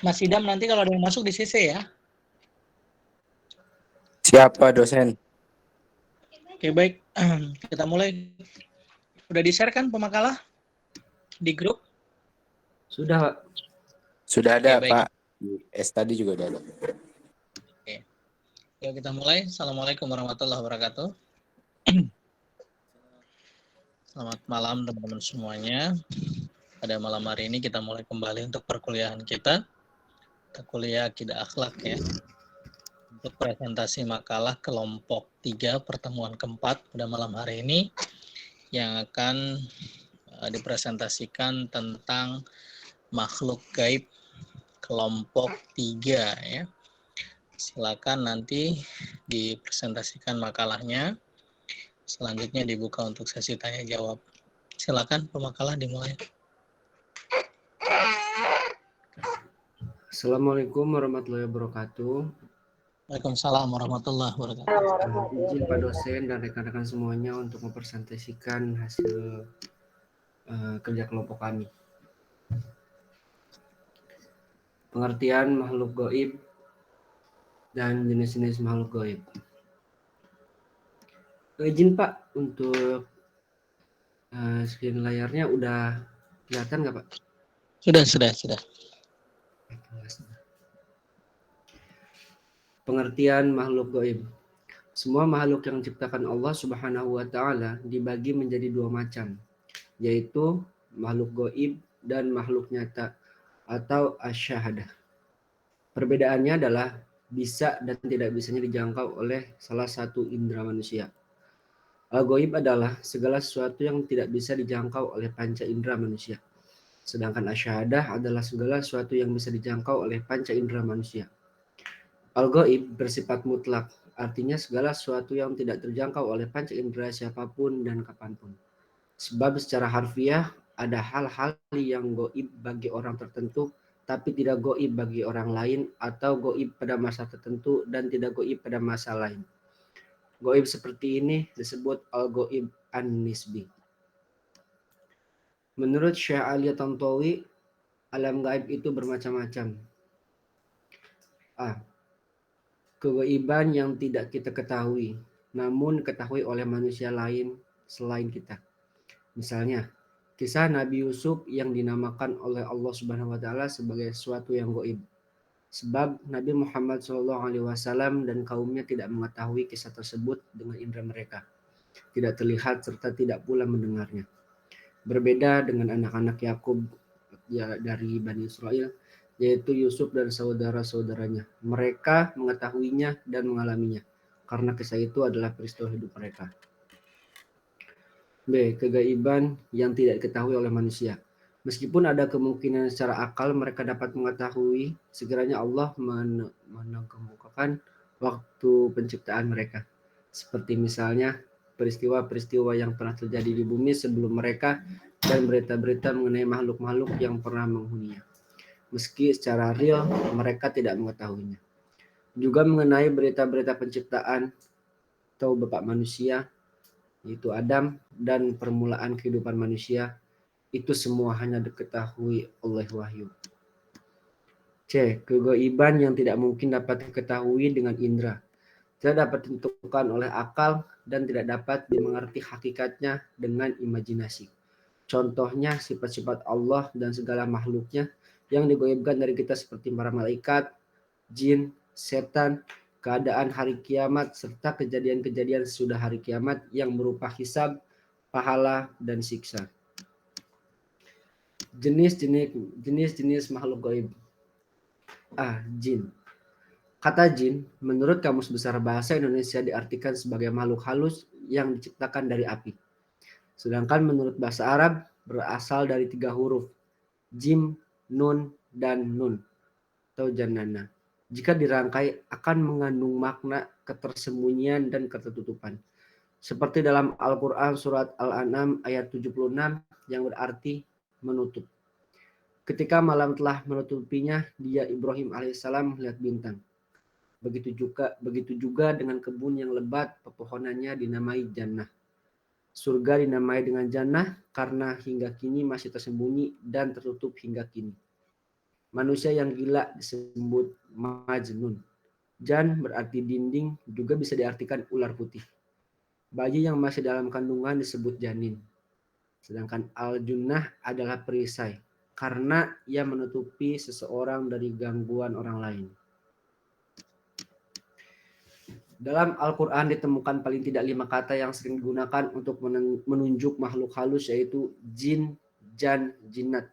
Mas Idam nanti kalau ada yang masuk di CC ya. Siapa dosen? Oke, baik. Kita mulai. Udah di-share kan pemakalah di grup? Sudah, Pak. Sudah ada, Oke, baik. Pak. Tadi juga udah ada. Oke. Yuk kita mulai. Assalamualaikum warahmatullahi wabarakatuh. Selamat malam teman-teman semuanya. Pada malam hari ini kita mulai kembali untuk perkuliahan kita. Kuliah Akidah Akhlak ya. Untuk presentasi makalah kelompok 3 pertemuan keempat pada malam hari ini yang akan dipresentasikan tentang makhluk gaib kelompok 3 ya. Silakan nanti dipresentasikan makalahnya. Selanjutnya dibuka untuk sesi tanya jawab. Silakan pemakalah dimulai. Assalamualaikum warahmatullahi wabarakatuh. Waalaikumsalam warahmatullahi wabarakatuh. Izin Pak dosen dan rekan-rekan semuanya untuk mempresentasikan hasil kerja kelompok kami. Pengertian makhluk gaib dan jenis-jenis makhluk gaib. Izin Pak untuk screen layarnya udah kelihatan nggak Pak? Sudah. Pengertian makhluk gaib. Semua makhluk yang diciptakan Allah Subhanahu wa taala dibagi menjadi dua macam, yaitu makhluk gaib dan makhluk nyata atau asyahadah. Perbedaannya adalah bisa dan tidak bisanya dijangkau oleh salah satu indera manusia. Al-ghaib adalah segala sesuatu yang tidak bisa dijangkau oleh panca indera manusia. Sedangkan asyahadah adalah segala sesuatu yang bisa dijangkau oleh panca indera manusia. Al-ghaib bersifat mutlak, artinya segala sesuatu yang tidak terjangkau oleh panca indera siapapun dan kapanpun. Sebab secara harfiah ada hal-hal yang gaib bagi orang tertentu tapi tidak gaib bagi orang lain, atau gaib pada masa tertentu dan tidak gaib pada masa lain. Gaib seperti ini disebut al-gaib an-nisbi. Menurut Syekh Ali Tantawi, alam gaib itu bermacam-macam. Kegaiban yang tidak kita ketahui, namun diketahui oleh manusia lain selain kita. Misalnya, kisah Nabi Yusuf yang dinamakan oleh Allah Subhanahu wa taala sebagai sesuatu yang gaib. Sebab Nabi Muhammad SAW dan kaumnya tidak mengetahui kisah tersebut dengan indera mereka. Tidak terlihat serta tidak pula mendengarnya. Berbeda dengan anak-anak Yakub dari Bani Israel, yaitu Yusuf dan saudara-saudaranya. Mereka mengetahuinya dan mengalaminya, karena kisah itu adalah peristiwa hidup mereka. B. Kegaiban yang tidak diketahui oleh manusia. Meskipun ada kemungkinan secara akal mereka dapat mengetahui, sekiranya Allah mengemukakan waktu penciptaan mereka. Seperti misalnya peristiwa-peristiwa yang pernah terjadi di bumi sebelum mereka dan berita-berita mengenai makhluk-makhluk yang pernah menghuninya. Meski secara real mereka tidak mengetahuinya. Juga mengenai berita-berita penciptaan atau bapak manusia, yaitu Adam, dan permulaan kehidupan manusia, itu semua hanya diketahui oleh wahyu. C. Kegaiban yang tidak mungkin dapat diketahui dengan indera. Tidak dapat ditentukan oleh akal dan tidak dapat dimengerti hakikatnya dengan imajinasi. Contohnya sifat-sifat Allah dan segala makhluknya yang digaibkan dari kita seperti para malaikat, jin, setan, keadaan hari kiamat, serta kejadian-kejadian sesudah hari kiamat yang berupa hisab, pahala, dan siksa. Jenis-jenis makhluk gaib. Jin. Kata jin, menurut Kamus Besar Bahasa Indonesia diartikan sebagai makhluk halus yang diciptakan dari api. Sedangkan menurut bahasa Arab berasal dari 3 huruf, jim, nun, dan nun, atau janana. Jika dirangkai akan mengandung makna ketersembunyian dan ketertutupan. Seperti dalam Al-Quran surat Al-An'am ayat 76 yang berarti menutup. Ketika malam telah menutupinya, dia Ibrahim alaihissalam melihat bintang. Begitu juga dengan kebun yang lebat, pepohonannya dinamai jannah. Surga dinamai dengan jannah karena hingga kini masih tersembunyi dan tertutup hingga kini. Manusia yang gila disebut majnun. Jan berarti dinding, juga bisa diartikan ular putih. Bayi yang masih dalam kandungan disebut janin. Sedangkan al-junnah adalah perisai, karena ia menutupi seseorang dari gangguan orang lain. Dalam Al-Quran ditemukan paling tidak 5 kata yang sering digunakan untuk menunjuk makhluk halus, yaitu jin, jan, jinnat.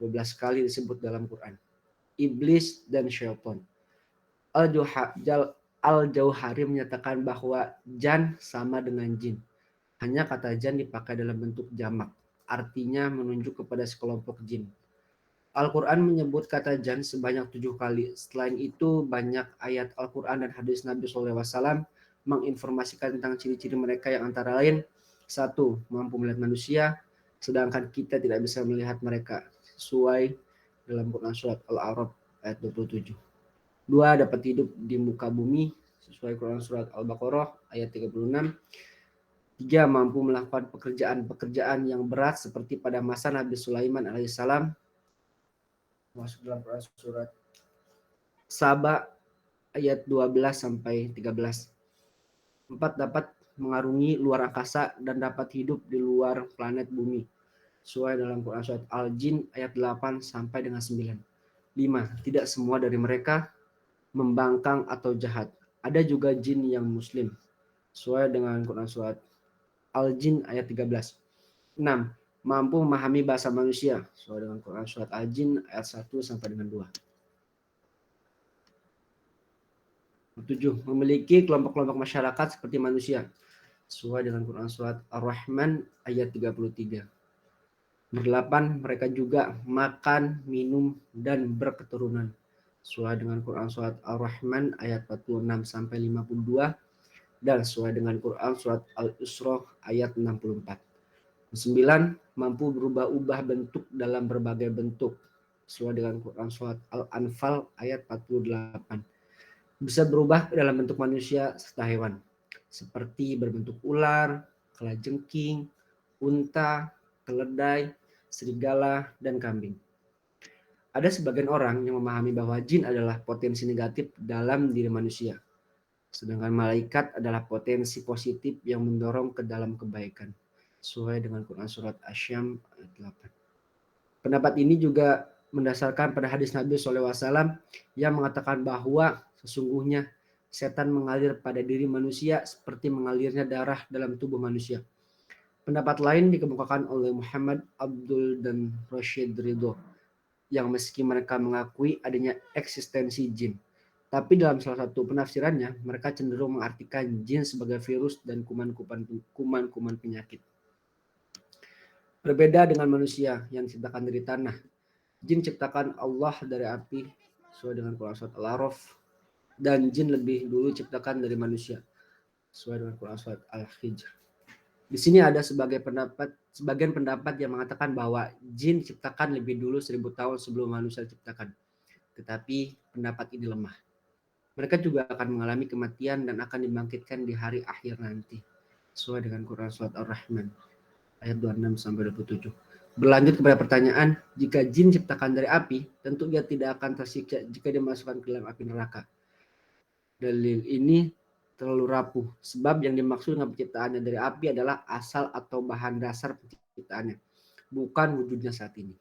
12 kali disebut dalam Quran. Iblis dan syaitan. Al-Jauhari menyatakan bahwa jan sama dengan jin. Hanya kata jan dipakai dalam bentuk jamak, artinya menunjuk kepada sekelompok jin. Al-Quran menyebut kata jan sebanyak 7 kali. Selain itu, banyak ayat Al-Quran dan hadis Nabi SAW menginformasikan tentang ciri-ciri mereka yang antara lain: 1. Mampu melihat manusia, sedangkan kita tidak bisa melihat mereka, sesuai dalam Quran Surat Al-A'raf ayat 27. 2. Dapat hidup di muka bumi, sesuai Quran Surat Al-Baqarah ayat 36. 3. Mampu melakukan pekerjaan-pekerjaan yang berat seperti pada masa Nabi Sulaiman alaihissalam, masuk dalam surat Saba ayat 12 sampai 13. 4. Dapat mengarungi luar angkasa dan dapat hidup di luar planet bumi, sesuai dalam Quran surat Al-Jin ayat 8 sampai dengan 9. 5. Tidak semua dari mereka membangkang atau jahat. Ada juga jin yang muslim, sesuai dengan Quran surat Al-Jin ayat 13. 6. Mampu memahami bahasa manusia, sesuai dengan Quran surat Al-Jin ayat 1 sampai dengan 2. 7. Memiliki kelompok-kelompok masyarakat seperti manusia, sesuai dengan Quran surat Ar-Rahman ayat 33. 8. Mereka juga makan, minum, dan berketurunan, sesuai dengan Quran surat Ar-Rahman ayat 46 sampai 52, dan sesuai dengan Quran surat Al-Isra ayat 64. 9. Mampu berubah-ubah bentuk dalam berbagai bentuk, sesuai dengan Quran surat Al-Anfal ayat 48. Bisa berubah dalam bentuk manusia serta hewan, seperti berbentuk ular, kalajengking, unta, keledai, serigala, dan kambing. Ada sebagian orang yang memahami bahwa jin adalah potensi negatif dalam diri manusia, sedangkan malaikat adalah potensi positif yang mendorong ke dalam kebaikan, sesuai dengan Quran surat Asy-Syam ayat 8. Pendapat ini juga mendasarkan pada hadis Nabi SAW yang mengatakan bahwa sesungguhnya setan mengalir pada diri manusia seperti mengalirnya darah dalam tubuh manusia. Pendapat lain dikemukakan oleh Muhammad Abdul dan Rashid Ridho, yang meski mereka mengakui adanya eksistensi jin, tapi dalam salah satu penafsirannya mereka cenderung mengartikan jin sebagai virus dan kuman-kuman penyakit. Berbeda dengan manusia yang diciptakan dari tanah, jin ciptakan Allah dari api, sesuai dengan Quran surat Al-A'raf, dan jin lebih dulu ciptakan dari manusia, sesuai dengan Quran surat Al-Hijr. Di sini ada sebagian pendapat yang mengatakan bahwa jin ciptakan lebih dulu 1000 tahun sebelum manusia diciptakan. Tetapi pendapat ini lemah. Mereka juga akan mengalami kematian dan akan dibangkitkan di hari akhir nanti, sesuai dengan Quran surat Ar-Rahman ayat 26 sampai 27. Berlanjut kepada pertanyaan, jika jin ciptakan dari api, tentu dia tidak akan tersiksa jika dimasukkan ke dalam api neraka. Dalil ini terlalu rapuh, sebab yang dimaksud dengan penciptaannya dari api adalah asal atau bahan dasar penciptaannya, bukan wujudnya saat ini.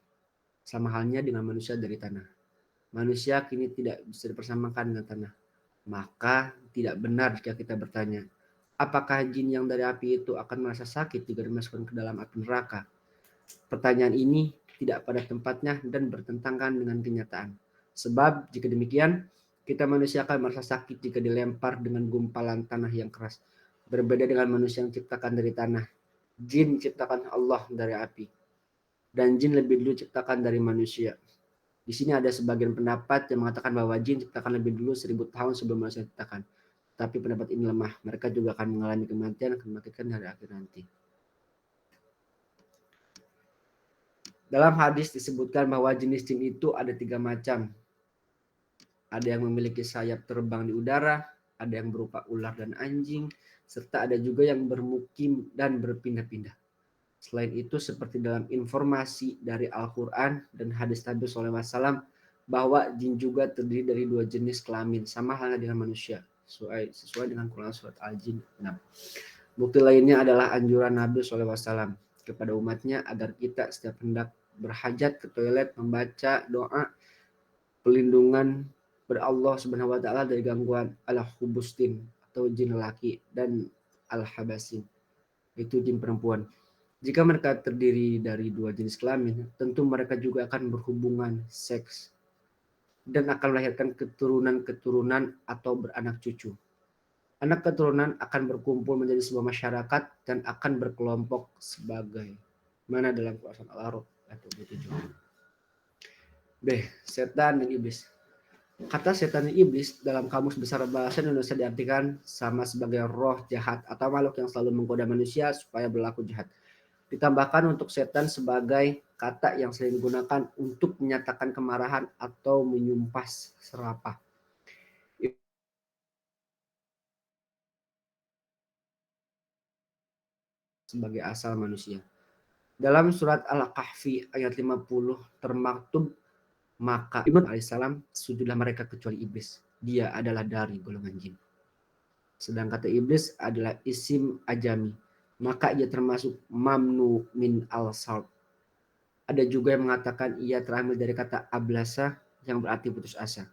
Sama halnya dengan manusia dari tanah. Manusia kini tidak bisa dipersamakan dengan tanah. Maka tidak benar jika kita bertanya, apakah jin yang dari api itu akan merasa sakit jika dimasukkan ke dalam api neraka? Pertanyaan ini tidak pada tempatnya dan bertentangan dengan kenyataan. Sebab jika demikian, kita manusia akan merasa sakit jika dilempar dengan gumpalan tanah yang keras. Berbeda dengan manusia yang diciptakan dari tanah. Jin diciptakan Allah dari api, dan jin lebih dulu diciptakan dari manusia. Di sini ada sebagian pendapat yang mengatakan bahwa jin diciptakan lebih dulu 1000 tahun sebelum manusia diciptakan. Tapi pendapat ini lemah. Mereka juga akan mengalami kematian, akan mematikan hari akhir nanti. Dalam hadis disebutkan bahwa jenis jin itu ada 3 macam. Ada yang memiliki sayap terbang di udara, ada yang berupa ular dan anjing, serta ada juga yang bermukim dan berpindah-pindah. Selain itu, seperti dalam informasi dari Al-Quran dan hadis Nabi SAW, bahwa jin juga terdiri dari 2 jenis kelamin, sama halnya dengan manusia, sesuai dengan Quran surat Al-Jin 6. Bukti lainnya adalah anjuran Nabi SAW kepada umatnya agar kita setiap hendak berhajat ke toilet membaca doa pelindungan pada Allah Subhanahu wa taala dari gangguan al-hubustin atau jin lelaki dan al-habasin, itu jin perempuan. Jika mereka terdiri dari 2 jenis kelamin, tentu mereka juga akan berhubungan seks dan akan melahirkan keturunan-keturunan atau beranak cucu. Anak keturunan akan berkumpul menjadi sebuah masyarakat dan akan berkelompok sebagai mana dalam Quran Al-A'raf ayat 27. B. Setan dan iblis. Kata setan dan iblis dalam Kamus Besar Bahasa Indonesia diartikan sama sebagai roh jahat atau makhluk yang selalu menggoda manusia supaya berlaku jahat. Ditambahkan untuk setan sebagai kata yang sering digunakan untuk menyatakan kemarahan atau menyumpas serapah. Sebagai asal manusia. Dalam surat Al-Kahfi ayat 50 termaktub, maka Ibrahim alaihissalam sujudlah mereka kecuali iblis. Dia adalah dari golongan jin. Sedang kata iblis adalah isim ajami, maka ia termasuk mamnu min al-sarf. Ada juga yang mengatakan ia terambil dari kata ablasa yang berarti putus asa.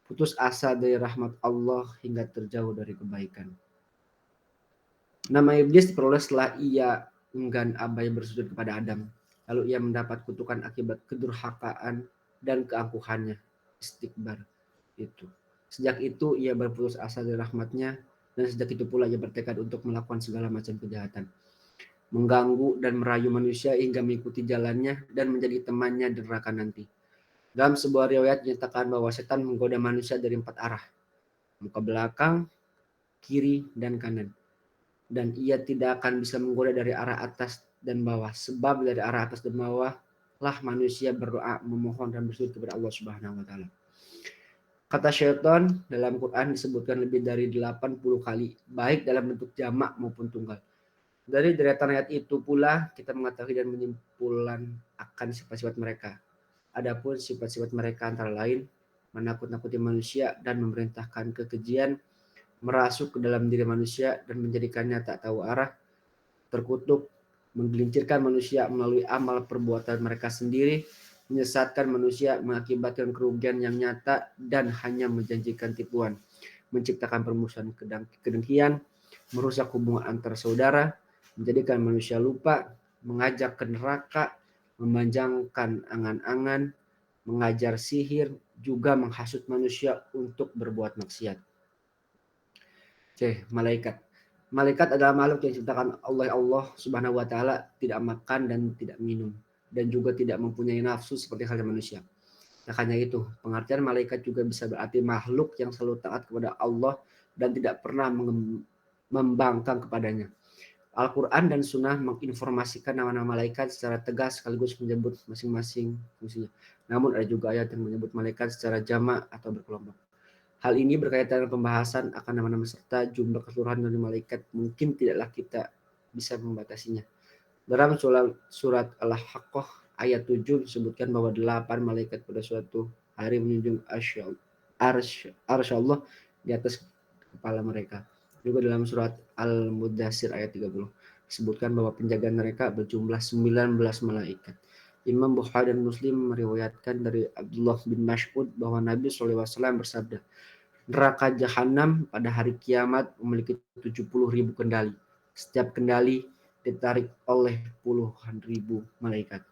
Putus asa dari rahmat Allah hingga terjauh dari kebaikan. Nama iblis diperoleh setelah ia enggan abai bersujud kepada Adam. Lalu ia mendapat kutukan akibat kedurhakaan dan keangkuhannya, istikbar itu. Sejak itu ia berputus asa dari rahmatnya, dan sejak itu pula ia bertekad untuk melakukan segala macam kejahatan, mengganggu dan merayu manusia hingga mengikuti jalannya dan menjadi temannya di neraka nanti. Dalam sebuah riwayat dinyatakan bahwa setan menggoda manusia dari 4 arah, muka belakang, kiri, dan kanan. Dan ia tidak akan bisa menggoda dari arah atas dan bawah, sebab dari arah atas dan bawah lah manusia berdoa, memohon dan bersujud kepada Allah Subhanahu wa taala. Kata syaitan dalam Quran disebutkan lebih dari 80 kali, baik dalam bentuk jamak maupun tunggal. Dari deretan ayat itu pula kita mengetahui dan menyimpulkan akan sifat-sifat mereka. Adapun sifat-sifat mereka antara lain menakut-nakuti manusia dan memerintahkan kekejian, merasuk ke dalam diri manusia dan menjadikannya tak tahu arah, terkutuk, menggelincirkan manusia melalui amal perbuatan mereka sendiri, menyesatkan manusia, mengakibatkan kerugian yang nyata dan hanya menjanjikan tipuan, menciptakan permusuhan kedengkian, merusak hubungan antar saudara, menjadikan manusia lupa, mengajak ke neraka, memanjangkan angan-angan, mengajar sihir, juga menghasut manusia untuk berbuat maksiat. C. Malaikat. Malaikat adalah makhluk yang diciptakan oleh Allah Subhanahu wa taala, tidak makan dan tidak minum, dan juga tidak mempunyai nafsu seperti halnya manusia. Makanya itu, pengertian malaikat juga bisa berarti makhluk yang selalu taat kepada Allah dan tidak pernah membangkang kepadanya. Al-Quran dan Sunnah menginformasikan nama-nama malaikat secara tegas sekaligus menyebut masing-masing fungsinya. Namun ada juga ayat yang menyebut malaikat secara jamak atau berkelompok. Hal ini berkaitan dengan pembahasan akan nama-nama serta jumlah keseluruhan dari malaikat. Mungkin tidaklah kita bisa membatasinya. Dalam surat Al-Haqqah ayat 7 disebutkan bahwa 8 malaikat pada suatu hari menjunjung arsy Allah di atas kepala mereka. Juga dalam surat Al-Mudaththir ayat 30 disebutkan bahwa penjagaan mereka berjumlah 19 malaikat. Imam Bukhari dan Muslim meriwayatkan dari Abdullah bin Mas'ud bahwa Nabi SAW bersabda, neraka Jahanam pada hari kiamat memiliki 70.000 kendali. Setiap kendali ditarik oleh puluhan ribu malaikat.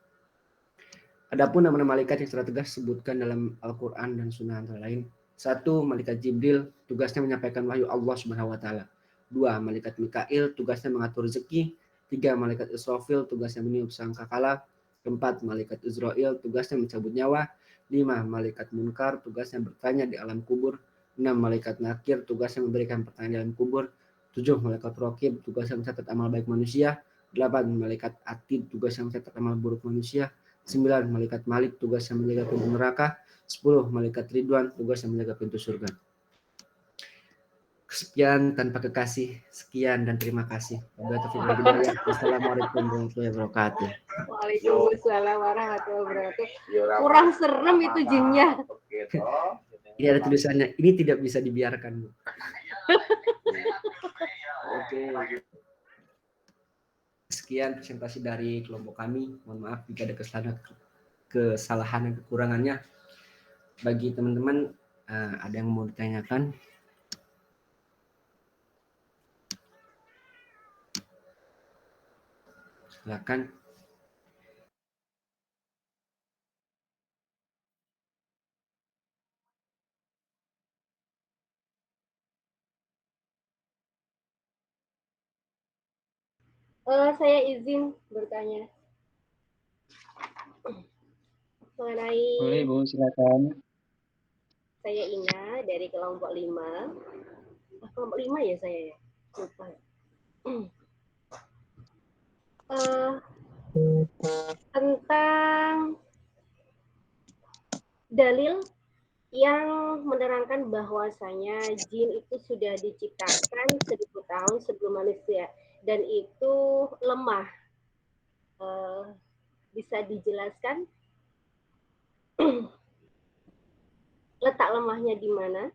Adapun nama-nama malaikat yang secara tegas disebutkan dalam Al-Quran dan Sunnah antara lain. 1. Malaikat Jibril, tugasnya menyampaikan wahyu Allah Subhanahu wa taala. 2. Malaikat Mikail, tugasnya mengatur rezeki. 3. Malaikat Israfil, tugasnya meniup sangkakala. 4. Malaikat Izrail, tugasnya mencabut nyawa. 5. Malaikat Munkar, tugasnya bertanya di alam kubur. 6. Malaikat Nakir, tugasnya memberikan pertanyaan di alam kubur. 7. Malaikat Raqib, tugasnya mencatat amal baik manusia. 8. Malaikat Atid, tugasnya mencatat amal buruk manusia. 9. Malaikat Malik, tugasnya menjaga pintu neraka. 10. Malaikat Ridwan, tugasnya menjaga pintu surga. Sekian tanpa kekasih, sekian dan terima kasih. Wassalamualaikum warahmatullahi wabarakatuh. Waalaikumsalam warahmatullahi wabarakatuh. Kurang serem itu jinnya. Ini ada tulisannya, ini tidak bisa dibiarkan, Bu. Oke. Sekian presentasi dari kelompok kami. Mohon maaf jika ada kesalahan dan kekurangannya. Bagi teman-teman, ada yang mau ditanyakan? Silakan. Saya izin bertanya mengenai. Boleh Bu, silakan. Saya Ina dari kelompok 5. Kelompok 5 ya saya ya? Lupa. Tentang dalil yang menerangkan bahwasanya jin itu sudah diciptakan 1000 tahun sebelum manusia dan itu lemah. Bisa dijelaskan letak lemahnya di mana?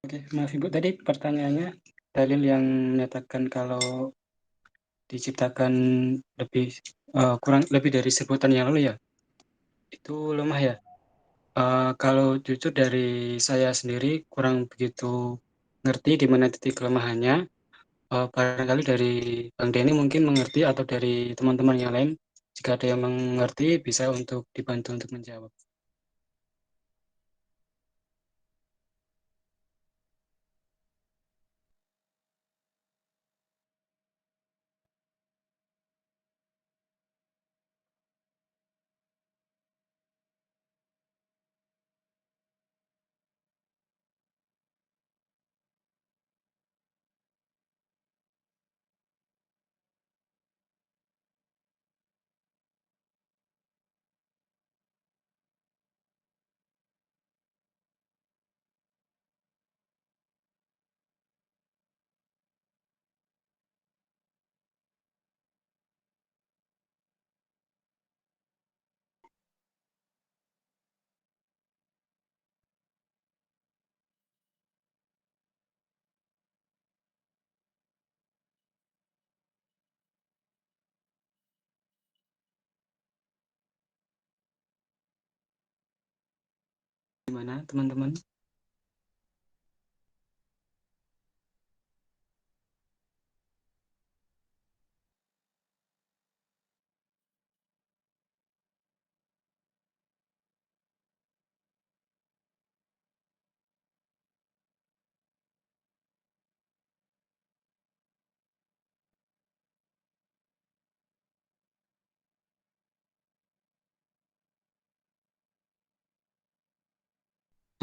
Oke, maaf Ibu, tadi pertanyaannya dalil yang menyatakan kalau diciptakan kurang lebih dari 1000 tahun yang lalu ya, itu lemah ya. Kalau jujur dari saya sendiri kurang begitu ngerti di mana titik kelemahannya. Barangkali dari Bang Denny mungkin mengerti atau dari teman-teman yang lain, jika ada yang mengerti bisa untuk dibantu untuk menjawab. Gimana teman-teman?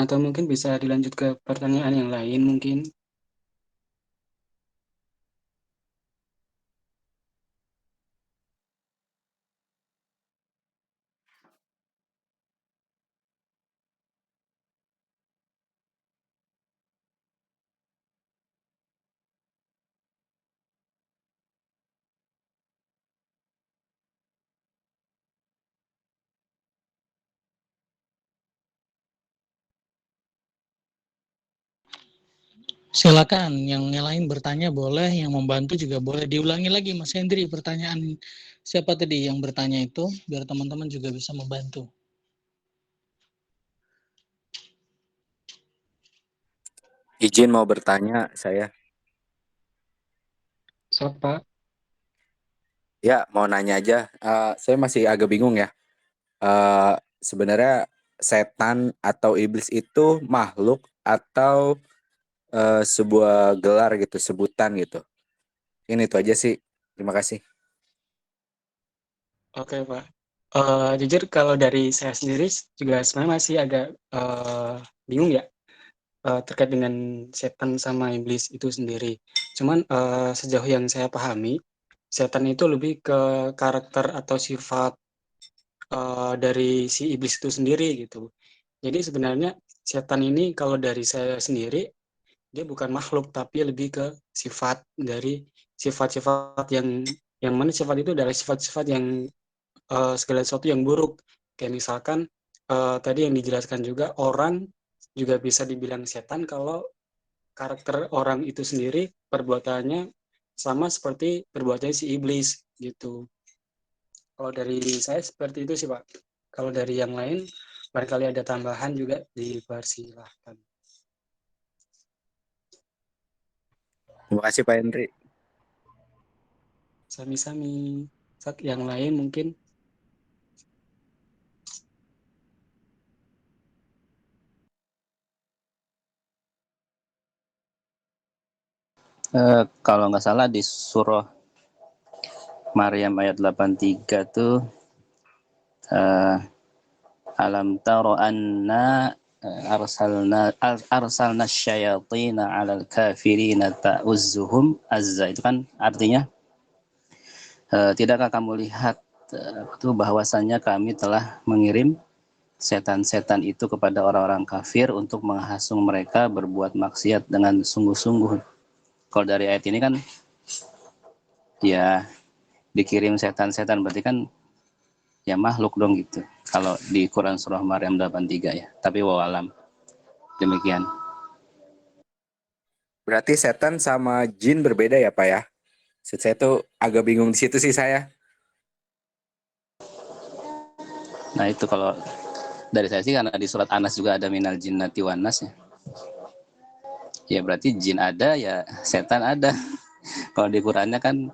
Atau mungkin bisa dilanjut ke pertanyaan yang lain mungkin. Silakan, yang lain bertanya boleh, yang membantu juga boleh. Diulangi lagi Mas Hendri pertanyaan siapa tadi yang bertanya itu, biar teman-teman juga bisa membantu. Izin mau bertanya saya. Sok Pak. Ya, mau nanya aja. Saya masih agak bingung ya. Sebenarnya setan atau iblis itu makhluk atau sebuah gelar gitu, sebutan gitu. Ini itu aja sih. Terima kasih. Oke, Pak. Jujur kalau dari saya sendiri juga sebenarnya masih agak bingung ya terkait dengan setan sama iblis itu sendiri. Cuman sejauh yang saya pahami, setan itu lebih ke karakter atau sifat dari si iblis itu sendiri gitu. Jadi sebenarnya setan ini kalau dari saya sendiri dia bukan makhluk tapi lebih ke sifat dari sifat-sifat yang mana sifat itu adalah sifat-sifat yang segala sesuatu yang buruk. Kayak misalkan tadi yang dijelaskan juga orang juga bisa dibilang setan kalau karakter orang itu sendiri perbuatannya sama seperti perbuatannya si iblis gitu. Kalau dari saya seperti itu sih Pak. Kalau dari yang lain barangkali ada tambahan juga dipersilahkan. Terima kasih Pak Henry. Sami-sami. Yang lain mungkin Kalau nggak salah di surah Maryam ayat 83 tuh alam taro anna arsalna syayatina 'alal kafirina ta'uzzuhum azza. Itu kan artinya tidakkah kamu lihat itu bahwasanya kami telah mengirim setan-setan itu kepada orang-orang kafir untuk menghasung mereka berbuat maksiat dengan sungguh-sungguh. Kalau dari ayat ini kan ya dikirim setan-setan berarti kan ya makhluk dong gitu. Kalau di Quran surah Maryam 83 ya. Tapi wawalam. Demikian. Berarti setan sama jin berbeda ya Pak ya? Saya tuh agak bingung di situ sih saya. Nah itu kalau dari saya sih karena di surat Anas juga ada minal jinnati wan nas ya. Ya berarti jin ada ya setan ada. Kalau di Qurannya kan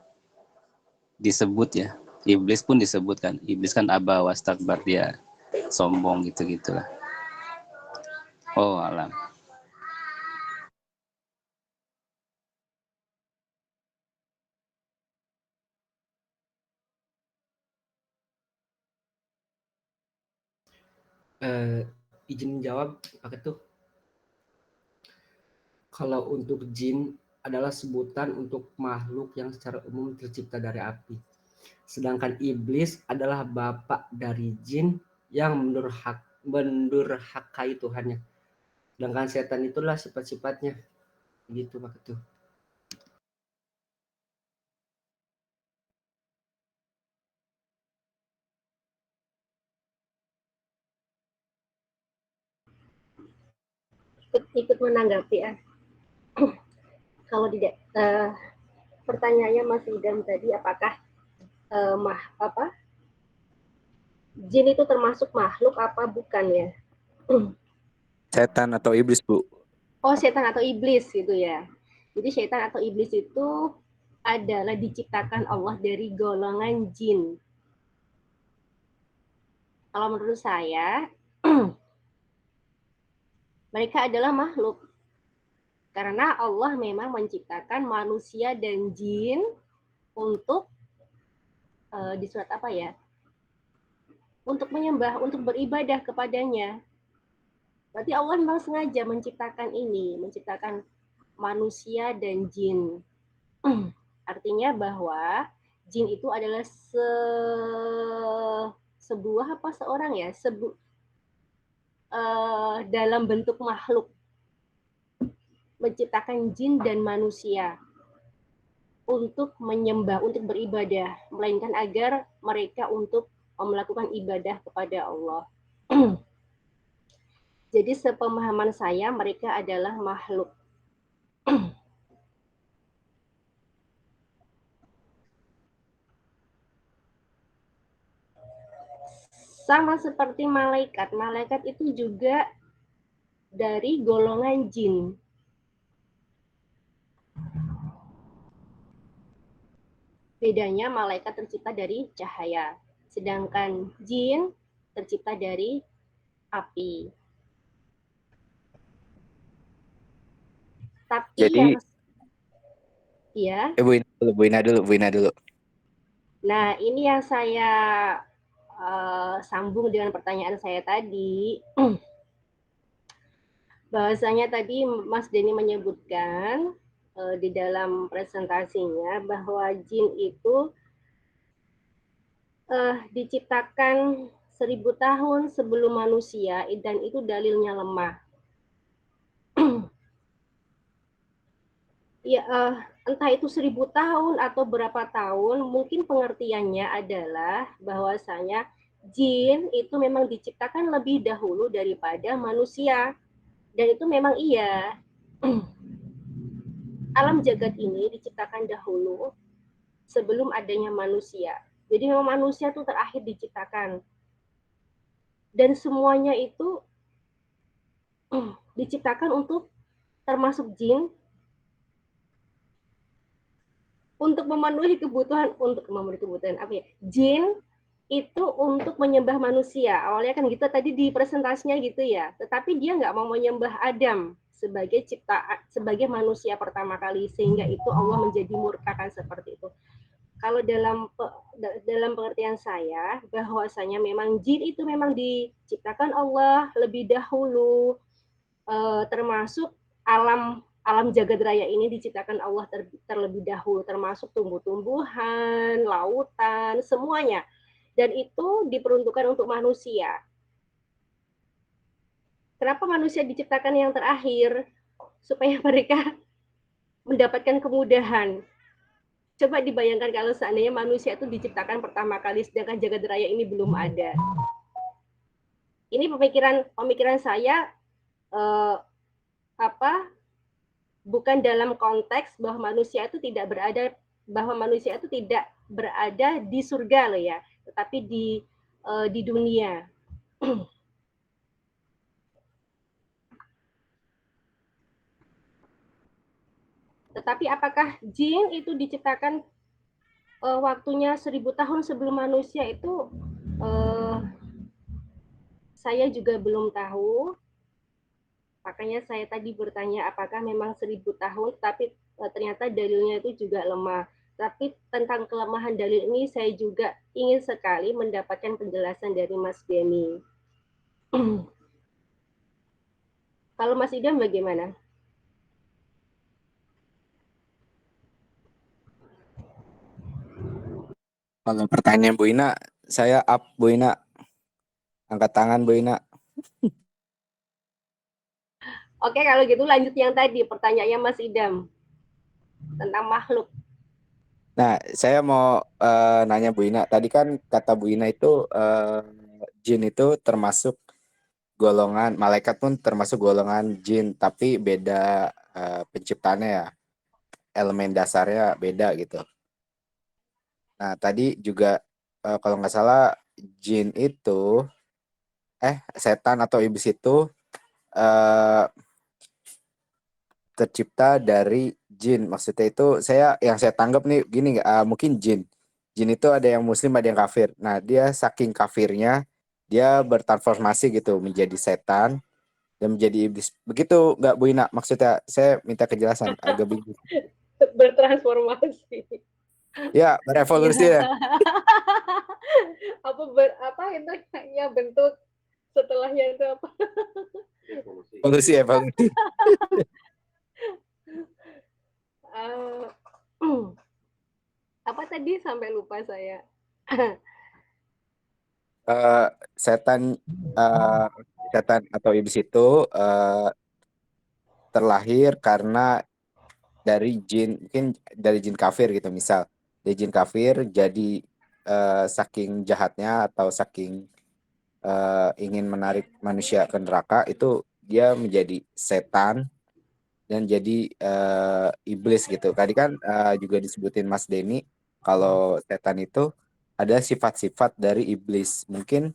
disebut ya. Iblis pun disebutkan. Iblis kan aba wastakbar, dia sombong gitu-gitulah. Oh alam. Izin jawab apa tuh? Kalau untuk jin adalah sebutan untuk makhluk yang secara umum tercipta dari api. Sedangkan iblis adalah bapak dari jin yang mendurhakai Tuhannya. Sedangkan setan itulah sifat-sifatnya. Gitu Pak Ketua. Ikut menanggapi ya. Kalau tidak pertanyaannya Mas Idam tadi apakah jin itu termasuk makhluk apa bukan ya? Setan atau iblis Bu? Oh, setan atau iblis gitu ya. Jadi setan atau iblis itu adalah diciptakan Allah dari golongan jin. Kalau menurut saya mereka adalah makhluk. Karena Allah memang menciptakan manusia dan jin untuk di surat apa ya? Untuk menyembah, untuk beribadah kepadanya. Berarti Allah memang sengaja menciptakan ini, menciptakan manusia dan jin. Artinya bahwa jin itu adalah sebuah apa seorang ya, dalam bentuk makhluk, menciptakan jin dan manusia untuk menyembah, untuk beribadah, melainkan agar mereka untuk melakukan ibadah kepada Allah. Jadi sepemahaman saya mereka adalah makhluk. Sama seperti malaikat. Malaikat itu juga dari golongan jin. Bedanya malaikat tercipta dari cahaya, sedangkan jin tercipta dari api. Tapi Jadi yang ya, Buina dulu. nah ini yang saya sambung dengan pertanyaan saya tadi, bahwasanya tadi Mas Denny menyebutkan di dalam presentasinya bahwa jin itu diciptakan 1000 tahun sebelum manusia dan itu dalilnya lemah. Ya, entah itu 1000 tahun atau berapa tahun, mungkin pengertiannya adalah bahwasanya jin itu memang diciptakan lebih dahulu daripada manusia. Dan itu memang iya. Alam jagat ini diciptakan dahulu sebelum adanya manusia. Jadi memang manusia itu terakhir diciptakan. Dan semuanya itu diciptakan untuk termasuk jin untuk memenuhi kebutuhan apa ya? Jin itu untuk menyembah manusia. Awalnya kan gitu tadi di presentasinya gitu ya. Tetapi dia nggak mau menyembah Adam sebagai sebagai manusia pertama kali, sehingga itu Allah menjadi murka kan seperti itu. Kalau dalam pengertian saya, bahwasanya memang jin itu memang diciptakan Allah lebih dahulu, termasuk alam alam jagat raya ini diciptakan Allah terlebih dahulu, termasuk tumbuh-tumbuhan, lautan, semuanya. Dan itu diperuntukkan untuk manusia. Kenapa manusia diciptakan yang terakhir? Supaya mereka mendapatkan kemudahan. Coba dibayangkan kalau seandainya manusia itu diciptakan pertama kali, sedangkan jagat raya ini belum ada. Ini pemikiran saya bukan dalam konteks bahwa manusia itu tidak berada di surga loh ya, tetapi di dunia. Tetapi apakah jin itu diciptakan waktunya 1000 tahun sebelum manusia itu saya juga belum tahu. Makanya saya tadi bertanya apakah memang 1000 tahun, tapi ternyata dalilnya itu juga lemah. Tapi tentang kelemahan dalil ini saya juga ingin sekali mendapatkan penjelasan dari Mas Denny. Kalau Mas Idam bagaimana? Kalau pertanyaan Bu Ina, saya up Bu Ina. Angkat tangan Bu Ina. Oke, kalau gitu lanjut yang tadi, pertanyaannya Mas Idam tentang makhluk. Nah, saya mau nanya Bu Ina. Tadi kan kata Bu Ina itu jin itu termasuk golongan, malaikat pun termasuk golongan jin, tapi beda penciptaannya ya. Elemen dasarnya beda gitu. Nah, tadi juga kalau nggak salah jin itu setan atau iblis itu tercipta dari jin. Maksudnya itu yang saya tanggap nih gini nggak? Mungkin jin itu ada yang muslim ada yang kafir. Nah, dia saking kafirnya dia bertransformasi gitu menjadi setan dan menjadi iblis. Begitu nggak Bu Ina? Maksudnya saya minta kejelasan agak bingung. Bertransformasi. Ya, berevolusi ya. apa itu ya bentuk setelahnya itu apa? Evolusi. Apa tadi sampai lupa saya. Setan atau iblis itu terlahir karena dari jin, mungkin dari jin kafir gitu, misal dari jin kafir jadi saking jahatnya atau saking ingin menarik manusia ke neraka, itu dia menjadi setan dan jadi iblis gitu. Tadi kan juga disebutin Mas Denny kalau setan itu ada sifat-sifat dari iblis. Mungkin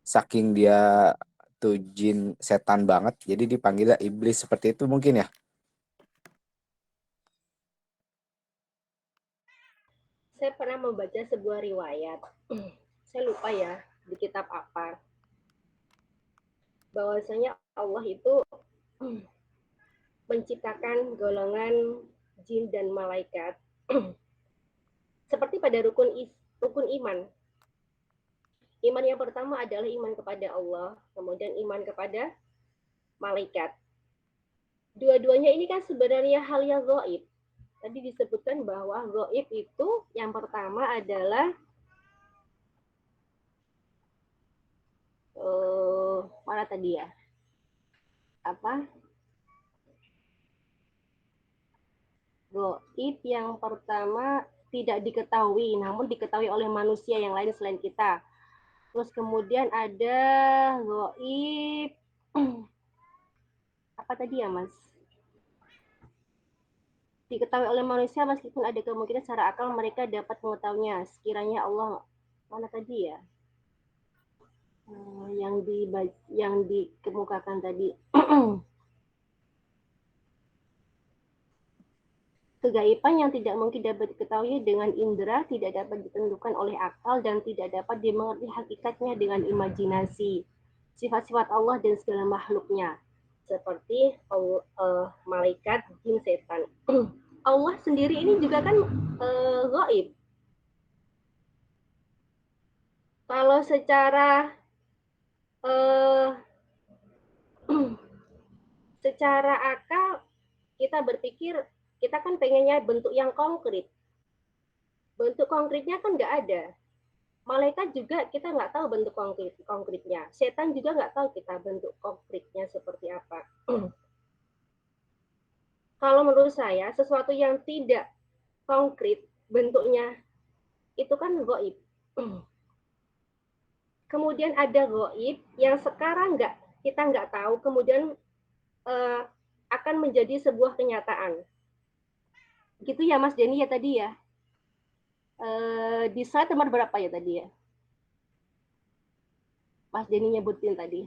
saking dia tuh jin setan banget, jadi dipanggilnya iblis seperti itu mungkin ya. Saya pernah membaca sebuah riwayat. Saya lupa ya di kitab apa. Bahwasanya Allah itu menciptakan golongan jin dan malaikat seperti pada rukun iman. Iman yang pertama adalah iman kepada Allah, kemudian iman kepada malaikat. Dua-duanya ini kan sebenarnya hal yang gaib. Tadi disebutkan bahwa gaib itu yang pertama adalah mana tadi ya? Apa? Gaib yang pertama tidak diketahui, namun diketahui oleh manusia yang lain selain kita. Terus kemudian ada gaib apa tadi ya, Mas? Diketahui oleh manusia meskipun ada kemungkinan secara akal mereka dapat mengetahuinya. Sekiranya Allah, mana tadi ya? Yang dikemukakan tadi. Kegaiban yang tidak mungkin dapat diketahui dengan indera, tidak dapat ditentukan oleh akal, dan tidak dapat dimengerti hakikatnya dengan imajinasi. Sifat-sifat Allah dan segala makhluknya, seperti malaikat, jin, setan. Allah sendiri ini juga kan gaib. Kalau secara secara akal kita berpikir, kita kan pengennya bentuk yang konkret. Bentuk konkretnya kan nggak ada. Malaikat juga kita nggak tahu bentuk konkretnya. Setan juga nggak tahu kita bentuk konkretnya seperti apa. Kalau menurut saya, sesuatu yang tidak konkret bentuknya, itu kan gaib. Kemudian ada gaib yang sekarang kita nggak tahu, kemudian akan menjadi sebuah kenyataan. Gitu ya Mas Denny ya tadi ya. Di slide nomor berapa ya tadi ya? Mas Denny nyebutin tadi.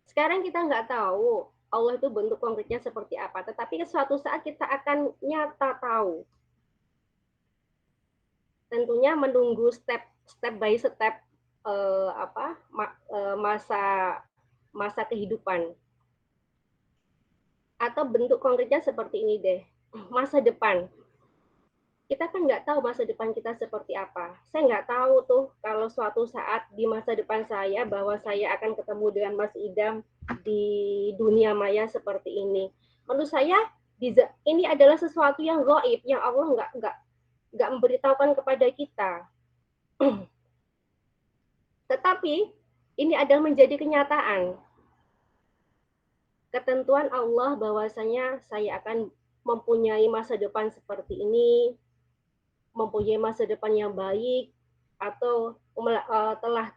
Sekarang kita nggak tahu Allah itu bentuk konkretnya seperti apa, tetapi suatu saat kita akan nyata tahu. Tentunya menunggu step by step masa kehidupan. Atau bentuk konkretnya seperti ini deh, masa depan. Kita kan nggak tahu masa depan kita seperti apa. Saya nggak tahu tuh kalau suatu saat di masa depan saya bahwa saya akan ketemu dengan Mas Idam di dunia maya seperti ini. Menurut saya ini adalah sesuatu yang gaib, yang Allah nggak memberitahukan kepada kita. Tetapi ini adalah menjadi kenyataan. Ketentuan Allah bahwasanya saya akan mempunyai masa depan seperti ini, mempunyai masa depan yang baik, atau telah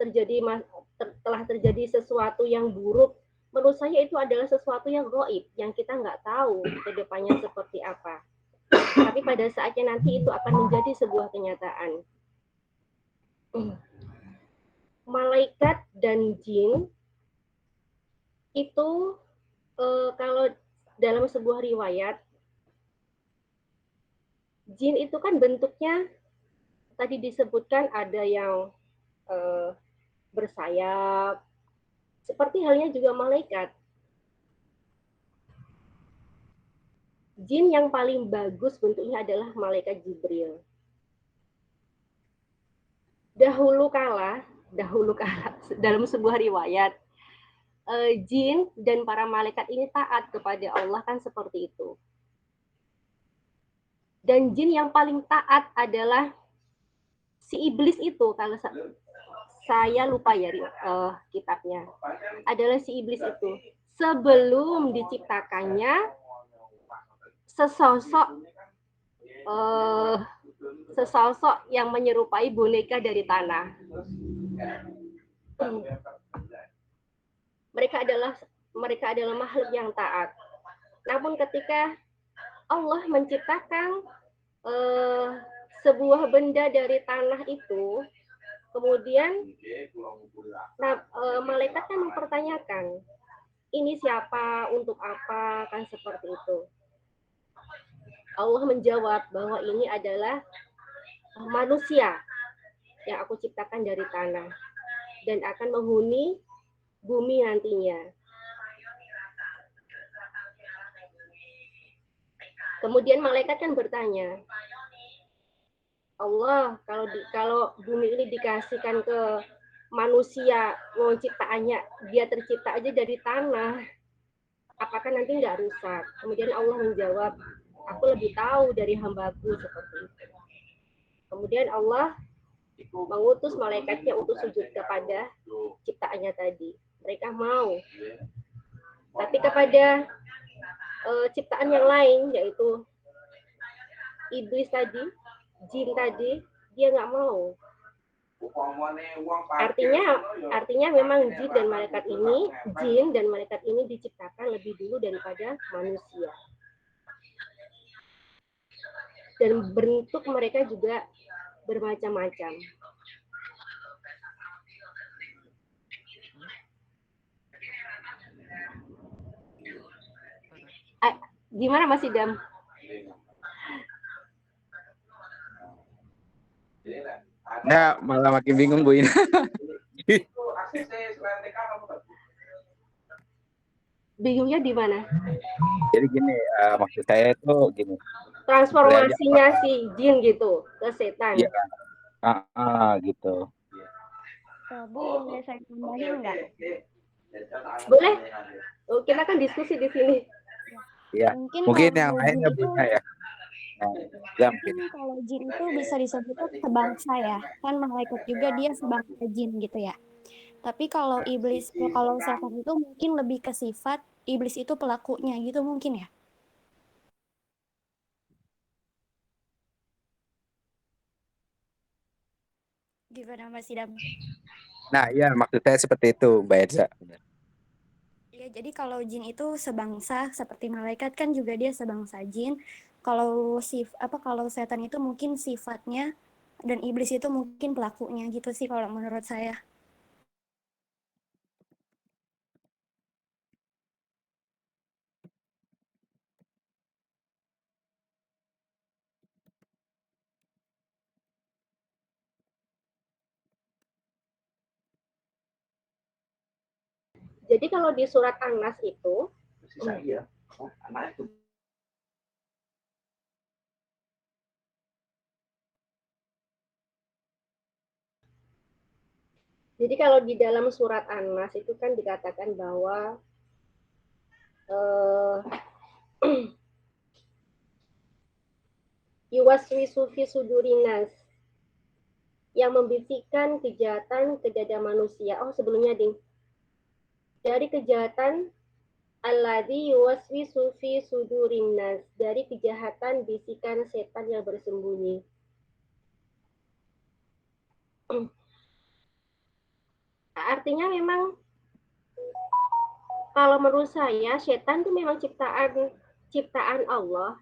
terjadi sesuatu yang buruk, menurut saya itu adalah sesuatu yang gaib, yang kita nggak tahu ke depannya seperti apa. Tapi pada saatnya nanti itu akan menjadi sebuah kenyataan. Malaikat dan jin itu kalau dalam sebuah riwayat, jin itu kan bentuknya tadi disebutkan ada yang bersayap, seperti halnya juga malaikat. Jin yang paling bagus bentuknya adalah malaikat Jibril. Dahulu kala dalam sebuah riwayat, jin dan para malaikat ini taat kepada Allah kan seperti itu. Dan jin yang paling taat adalah si iblis itu, kalau saya lupa ya kitabnya, adalah si iblis itu. Sebelum diciptakannya sesosok yang menyerupai boneka dari tanah. Mereka adalah makhluk yang taat. Namun ketika Allah menciptakan sebuah benda dari tanah itu, kemudian malaikat kan mempertanyakan, ini siapa, untuk apa, kan seperti itu. Allah menjawab bahwa ini adalah manusia yang aku ciptakan dari tanah dan akan menghuni bumi nantinya. Kemudian malaikat kan bertanya, Allah, kalau bumi ini dikasihkan ke manusia, mau ciptaannya, dia tercipta aja dari tanah, apakah nanti nggak rusak? Kemudian Allah menjawab, aku lebih tahu dari hambaku seperti itu. Kemudian Allah mengutus malaikatnya untuk sujud kepada ciptaannya tadi. Mereka mau. Tapi kepada ciptaan yang lain, yaitu iblis tadi, jin tadi, dia nggak mau. Artinya memang jin dan malaikat ini diciptakan lebih dulu daripada manusia. Dan bentuk mereka juga bermacam-macam. Gimana Mas Idam? Ya, malah makin bingung Bu Ina. Bingungnya di mana? Jadi gini, maksud saya itu gini. Transformasinya si jin gitu ke setan. Iya, gitu. Bu, boleh saya tambahin nggak? Boleh? Oh, kita kan diskusi di sini. Iya. Mungkin yang lainnya bisa ya. Mungkin kalau jin itu bisa disebut sebangsa ya, kan malaikat juga dia sebangsa jin gitu ya. Tapi kalau kalau setan itu mungkin lebih ke sifat, iblis itu pelakunya gitu mungkin ya. Gimana Mas Idam? Nah, iya maksud saya seperti itu, Mbak Edza. Ya, jadi kalau jin itu sebangsa seperti malaikat kan juga dia sebangsa jin. Kalau kalau setan itu mungkin sifatnya dan iblis itu mungkin pelakunya gitu sih kalau menurut saya. Jadi kalau di surat An-Nas itu Jadi kalau di dalam surat An-Nas itu kan dikatakan bahwa yuwaswisu fi sudurinas, yang membisikkan kejahatan ke dada manusia. Oh, sebelumnya ding. Dari kejahatan alladzi yuwaswisu fi sudurinas, dari kejahatan bisikan setan yang bersembunyi. Artinya memang kalau menurut saya setan itu memang ciptaan Allah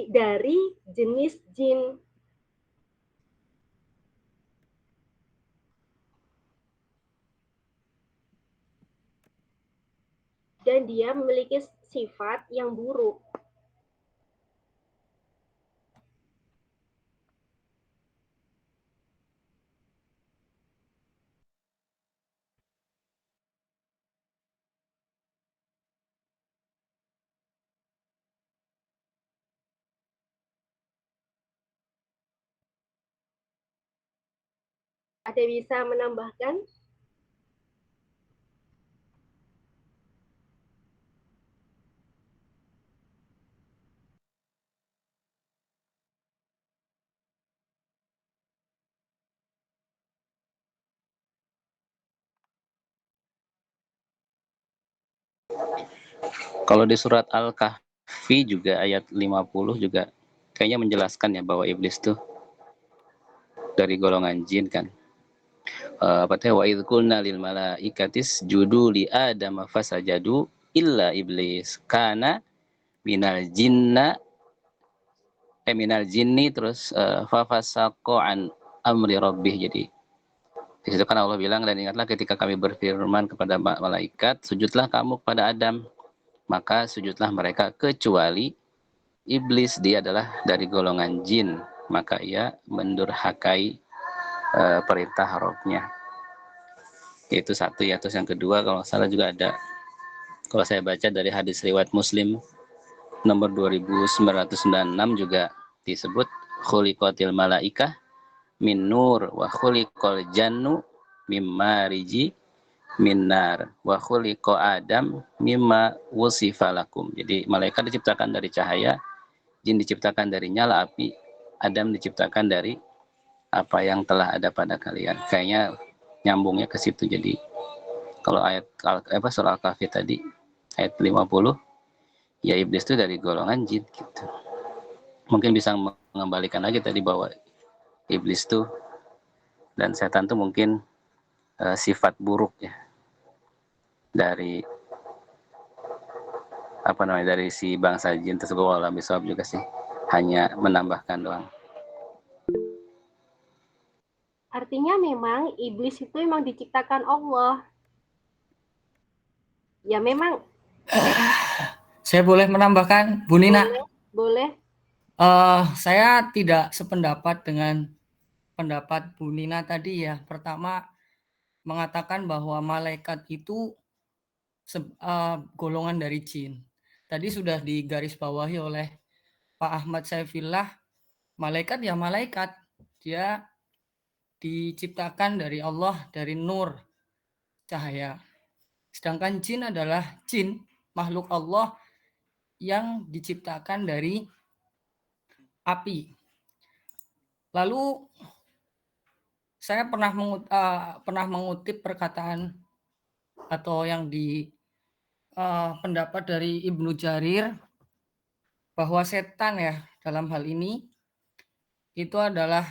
dari jenis jin. Dan dia memiliki sifat yang buruk. Ada bisa menambahkan? Kalau di surat Al-Kahfi juga ayat 50 juga kayaknya menjelaskan ya bahwa iblis tuh dari golongan jin kan. Apa teh wa idz qulna lil malaikatis judu li adam fasajadu illa iblis kana minal jinni terus fa fasaqo an amri rabbih. Jadi di situ kan Allah bilang, dan ingatlah ketika kami berfirman kepada malaikat, sujudlah kamu kepada Adam, maka sujudlah mereka kecuali iblis, dia adalah dari golongan jin, maka ia mendurhakai perintah Rabb-nya. Itu satu ya. Terus yang kedua kalau salah juga ada, kalau saya baca dari hadis riwayat Muslim nomor 2996 juga disebut khuliqatil malaikah min nur wa khuliqal jannu mimma riji minar wa khuliqa adam mimma wusifa lakum. Jadi malaikat diciptakan dari cahaya, jin diciptakan dari nyala api, Adam diciptakan dari apa yang telah ada pada kalian. Kayaknya nyambungnya ke situ. Jadi kalau ayat surah Al-Kahfi tadi ayat 50, ya iblis itu dari golongan jin gitu. Mungkin bisa mengembalikan lagi tadi bahwa iblis tuh dan setan tuh mungkin sifat buruk ya dari dari si bangsa jin tersebut. Walau bisawab juga sih, hanya menambahkan doang. Artinya memang iblis itu memang diciptakan Allah. Ya memang. Saya boleh menambahkan, Bu Nina? Boleh. Saya tidak sependapat dengan pendapat Bu Nina tadi ya. Pertama, mengatakan bahwa malaikat itu golongan dari jin. Tadi sudah digarisbawahi oleh Pak Ahmad Saifillah, malaikat ya malaikat. Dia diciptakan dari Allah, dari nur, cahaya. Sedangkan jin adalah jin, makhluk Allah yang diciptakan dari api. Lalu saya pernah mengutip perkataan atau yang di pendapat dari Ibnu Jarir bahwa setan ya dalam hal ini itu adalah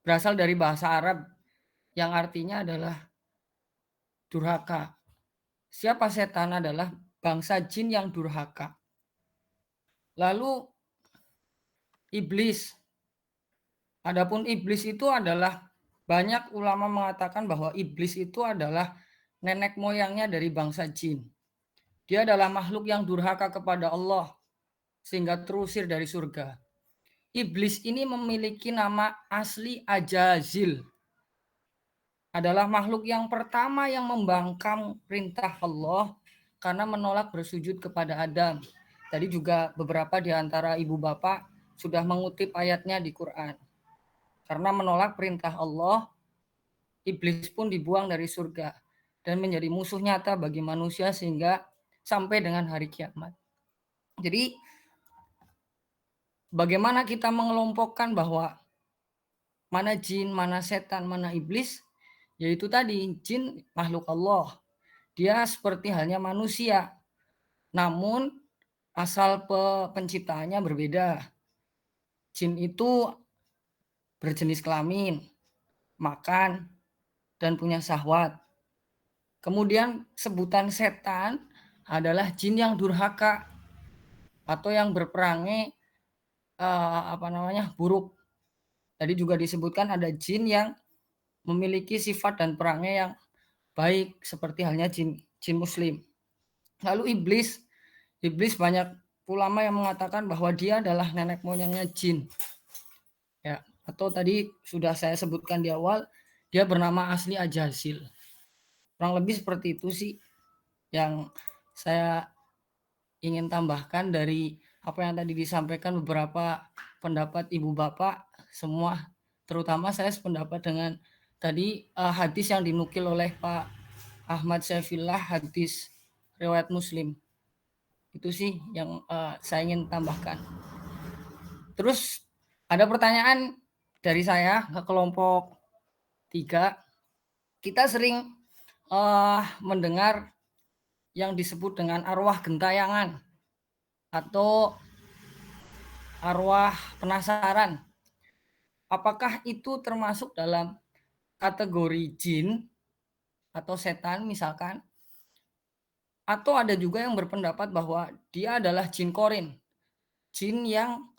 berasal dari bahasa Arab yang artinya adalah durhaka. Siapa setan? Adalah bangsa jin yang durhaka. Lalu iblis. Adapun iblis itu adalah, banyak ulama mengatakan bahwa iblis itu adalah nenek moyangnya dari bangsa jin. Dia adalah makhluk yang durhaka kepada Allah sehingga terusir dari surga. Iblis ini memiliki nama asli Ajazil. Adalah makhluk yang pertama yang membangkang perintah Allah karena menolak bersujud kepada Adam. Tadi juga beberapa di antara ibu bapak sudah mengutip ayatnya di Quran. Karena menolak perintah Allah, iblis pun dibuang dari surga dan menjadi musuh nyata bagi manusia sehingga sampai dengan hari kiamat. Jadi bagaimana kita mengelompokkan bahwa mana jin, mana setan, mana iblis? Yaitu tadi, jin makhluk Allah. Dia seperti halnya manusia. Namun asal penciptaannya berbeda. Jin itu berjenis kelamin, makan, dan punya syahwat. Kemudian sebutan setan adalah jin yang durhaka atau yang berperangai buruk. Tadi juga disebutkan ada jin yang memiliki sifat dan perangai yang baik seperti halnya jin muslim. Lalu iblis banyak ulama yang mengatakan bahwa dia adalah nenek moyangnya jin. Ya, atau tadi sudah saya sebutkan di awal, dia bernama asli Ajazil. Kurang lebih seperti itu sih yang saya ingin tambahkan dari apa yang tadi disampaikan beberapa pendapat ibu bapak semua. Terutama saya sependapat dengan tadi hadis yang dinukil oleh Pak Ahmad Saifillah, hadis riwayat Muslim. Itu sih yang saya ingin tambahkan. Terus ada pertanyaan dari saya ke kelompok 3. Kita sering mendengar yang disebut dengan arwah gentayangan atau arwah penasaran. Apakah itu termasuk dalam kategori jin atau setan misalkan? Atau ada juga yang berpendapat bahwa dia adalah jin korin, jin yang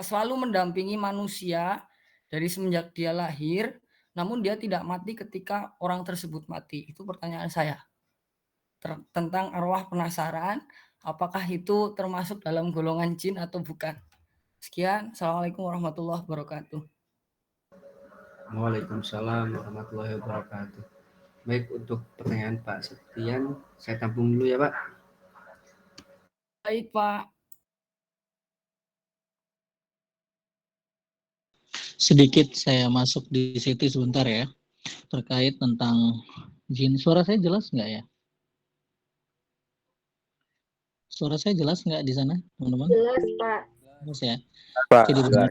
selalu mendampingi manusia dari semenjak dia lahir, namun dia tidak mati ketika orang tersebut mati. Itu pertanyaan saya tentang arwah penasaran, apakah itu termasuk dalam golongan jin atau bukan? Sekian, Assalamualaikum warahmatullahi wabarakatuh. Waalaikumsalam warahmatullahi wabarakatuh. Baik, untuk pertanyaan Pak Septian, saya tampung dulu ya Pak. Baik Pak. Sedikit saya masuk di situ sebentar ya, terkait tentang jin. Suara saya jelas nggak ya? Suara saya jelas nggak di sana, teman-teman? Jelas, Pak. Jelas ya. Pak, Jadi benar,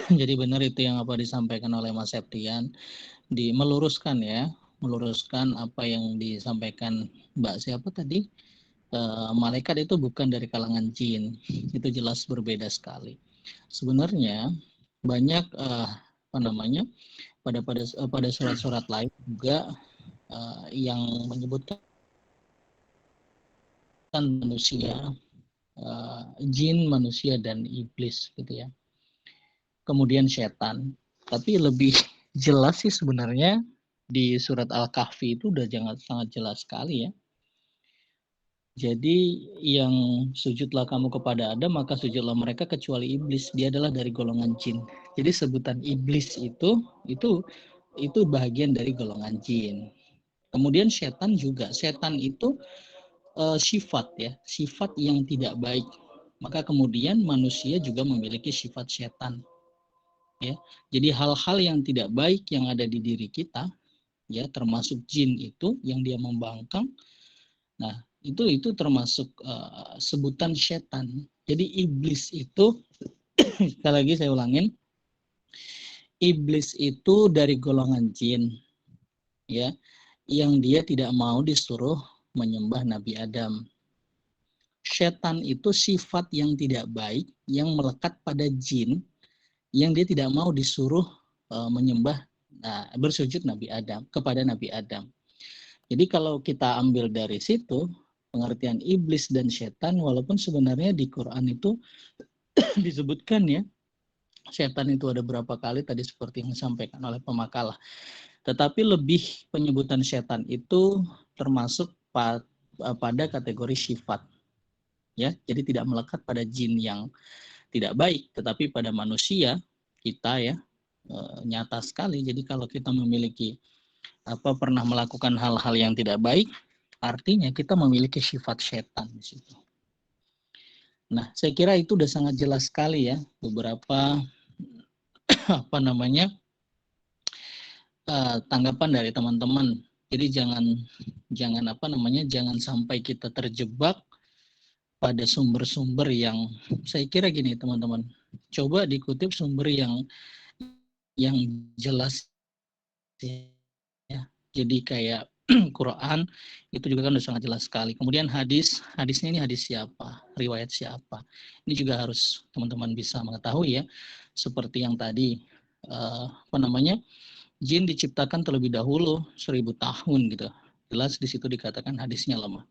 jadi benar itu yang apa disampaikan oleh Mas Septian, meluruskan ya, meluruskan apa yang disampaikan Mbak siapa tadi? Malaikat itu bukan dari kalangan jin, itu jelas berbeda sekali. Sebenarnya banyak apa namanya pada surat-surat lain juga yang menyebutkan manusia, jin, manusia dan iblis gitu ya. Kemudian setan. Tapi lebih jelas sih sebenarnya di surat Al-Kahfi itu udah sangat jelas sekali ya. Jadi yang sujudlah kamu kepada Adam, maka sujudlah mereka kecuali iblis. Dia adalah dari golongan jin. Jadi sebutan iblis itu bagian dari golongan jin. Kemudian setan juga. Setan itu sifat ya, sifat yang tidak baik. Maka kemudian manusia juga memiliki sifat setan. Ya. Jadi hal-hal yang tidak baik yang ada di diri kita, ya termasuk jin itu yang dia membangkang. Nah, itu termasuk sebutan setan. Jadi iblis itu sekali lagi saya ulangin, iblis itu dari golongan jin, ya, yang dia tidak mau disuruh menyembah Nabi Adam. Setan itu sifat yang tidak baik yang melekat pada jin, yang dia tidak mau disuruh menyembah, bersujud Nabi Adam kepada Nabi Adam. Jadi kalau kita ambil dari situ pengertian iblis dan setan, walaupun sebenarnya di Quran itu disebutkan ya, setan itu ada berapa kali tadi seperti yang disampaikan oleh pemakalah. Tetapi lebih penyebutan setan itu termasuk pada kategori sifat. Ya, jadi tidak melekat pada jin yang tidak baik, tetapi pada manusia kita ya nyata sekali. Jadi kalau kita memiliki pernah melakukan hal-hal yang tidak baik, artinya kita memiliki sifat setan di situ. Nah, saya kira itu udah sangat jelas sekali ya beberapa apa namanya tanggapan dari teman-teman. Jadi jangan sampai kita terjebak pada sumber-sumber yang saya kira gini teman-teman. Coba dikutip sumber yang jelas ya. Jadi kayak Quran itu juga kan udah sangat jelas sekali. Kemudian hadisnya ini hadis siapa, riwayat siapa. Ini juga harus teman-teman bisa mengetahui ya. Seperti yang tadi jin diciptakan terlebih dahulu 1000 tahun gitu. Jelas di situ dikatakan hadisnya lemah.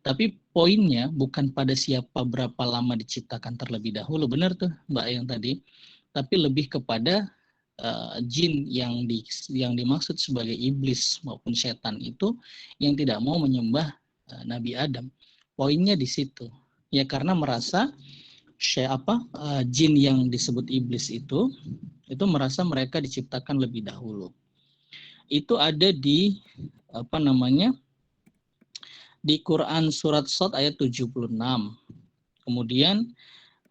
Tapi poinnya bukan pada siapa berapa lama diciptakan terlebih dahulu, benar tuh Mbak yang tadi. Tapi lebih kepada jin yang dimaksud sebagai iblis maupun setan itu yang tidak mau menyembah Nabi Adam. Poinnya di situ. Ya karena merasa jin yang disebut iblis itu merasa mereka diciptakan lebih dahulu. Itu ada di di Quran surat Shad ayat 76. Kemudian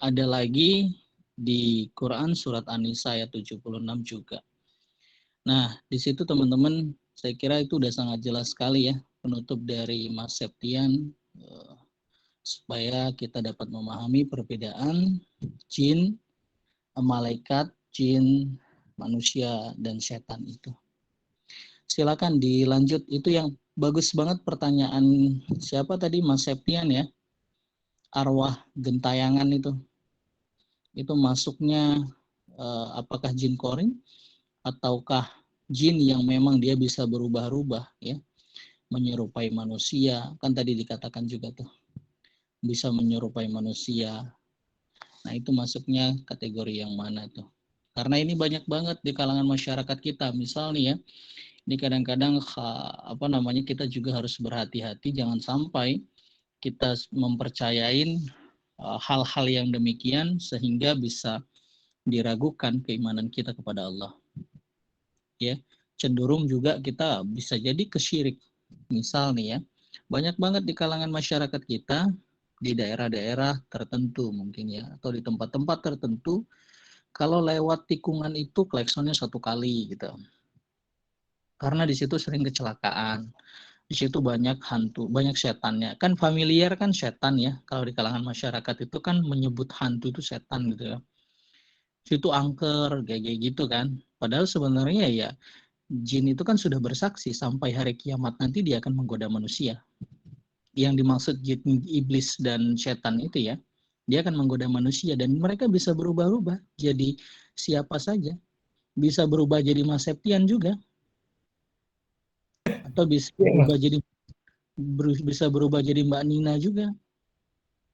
ada lagi di Quran surat An-Nisa ayat 76 juga. Nah, di situ teman-teman saya kira itu udah sangat jelas sekali ya penutup dari Mas Septian supaya kita dapat memahami perbedaan jin, malaikat, jin, manusia dan setan itu. Silakan dilanjut, itu yang bagus banget pertanyaan siapa tadi Mas Septian ya, arwah gentayangan itu masuknya apakah jin korin ataukah jin yang memang dia bisa berubah-ubah ya, menyerupai manusia, kan tadi dikatakan juga tuh bisa menyerupai manusia. Nah itu masuknya kategori yang mana tuh, karena ini banyak banget di kalangan masyarakat kita. Misal nih ya, ini kadang-kadang kita juga harus berhati-hati jangan sampai kita mempercayain hal-hal yang demikian sehingga bisa diragukan keimanan kita kepada Allah. ya, cenderung juga kita bisa jadi kesyirik. Misal nih ya, banyak banget di kalangan masyarakat kita di daerah-daerah tertentu mungkin ya, atau di tempat-tempat tertentu, kalau lewat tikungan itu klaksonnya 1 kali gitu. Karena di situ sering kecelakaan. Di situ banyak hantu, banyak setannya. Kan familiar kan setan ya. Kalau di kalangan masyarakat itu kan menyebut hantu itu setan gitu ya. Situ angker, kayak gitu kan. Padahal sebenarnya ya jin itu kan sudah bersaksi sampai hari kiamat nanti dia akan menggoda manusia. Yang dimaksud jin, iblis dan setan itu ya, dia akan menggoda manusia dan mereka bisa berubah-ubah jadi siapa saja. Bisa berubah jadi Mas Septian juga. Atau bisa berubah jadi Mbak Nina juga.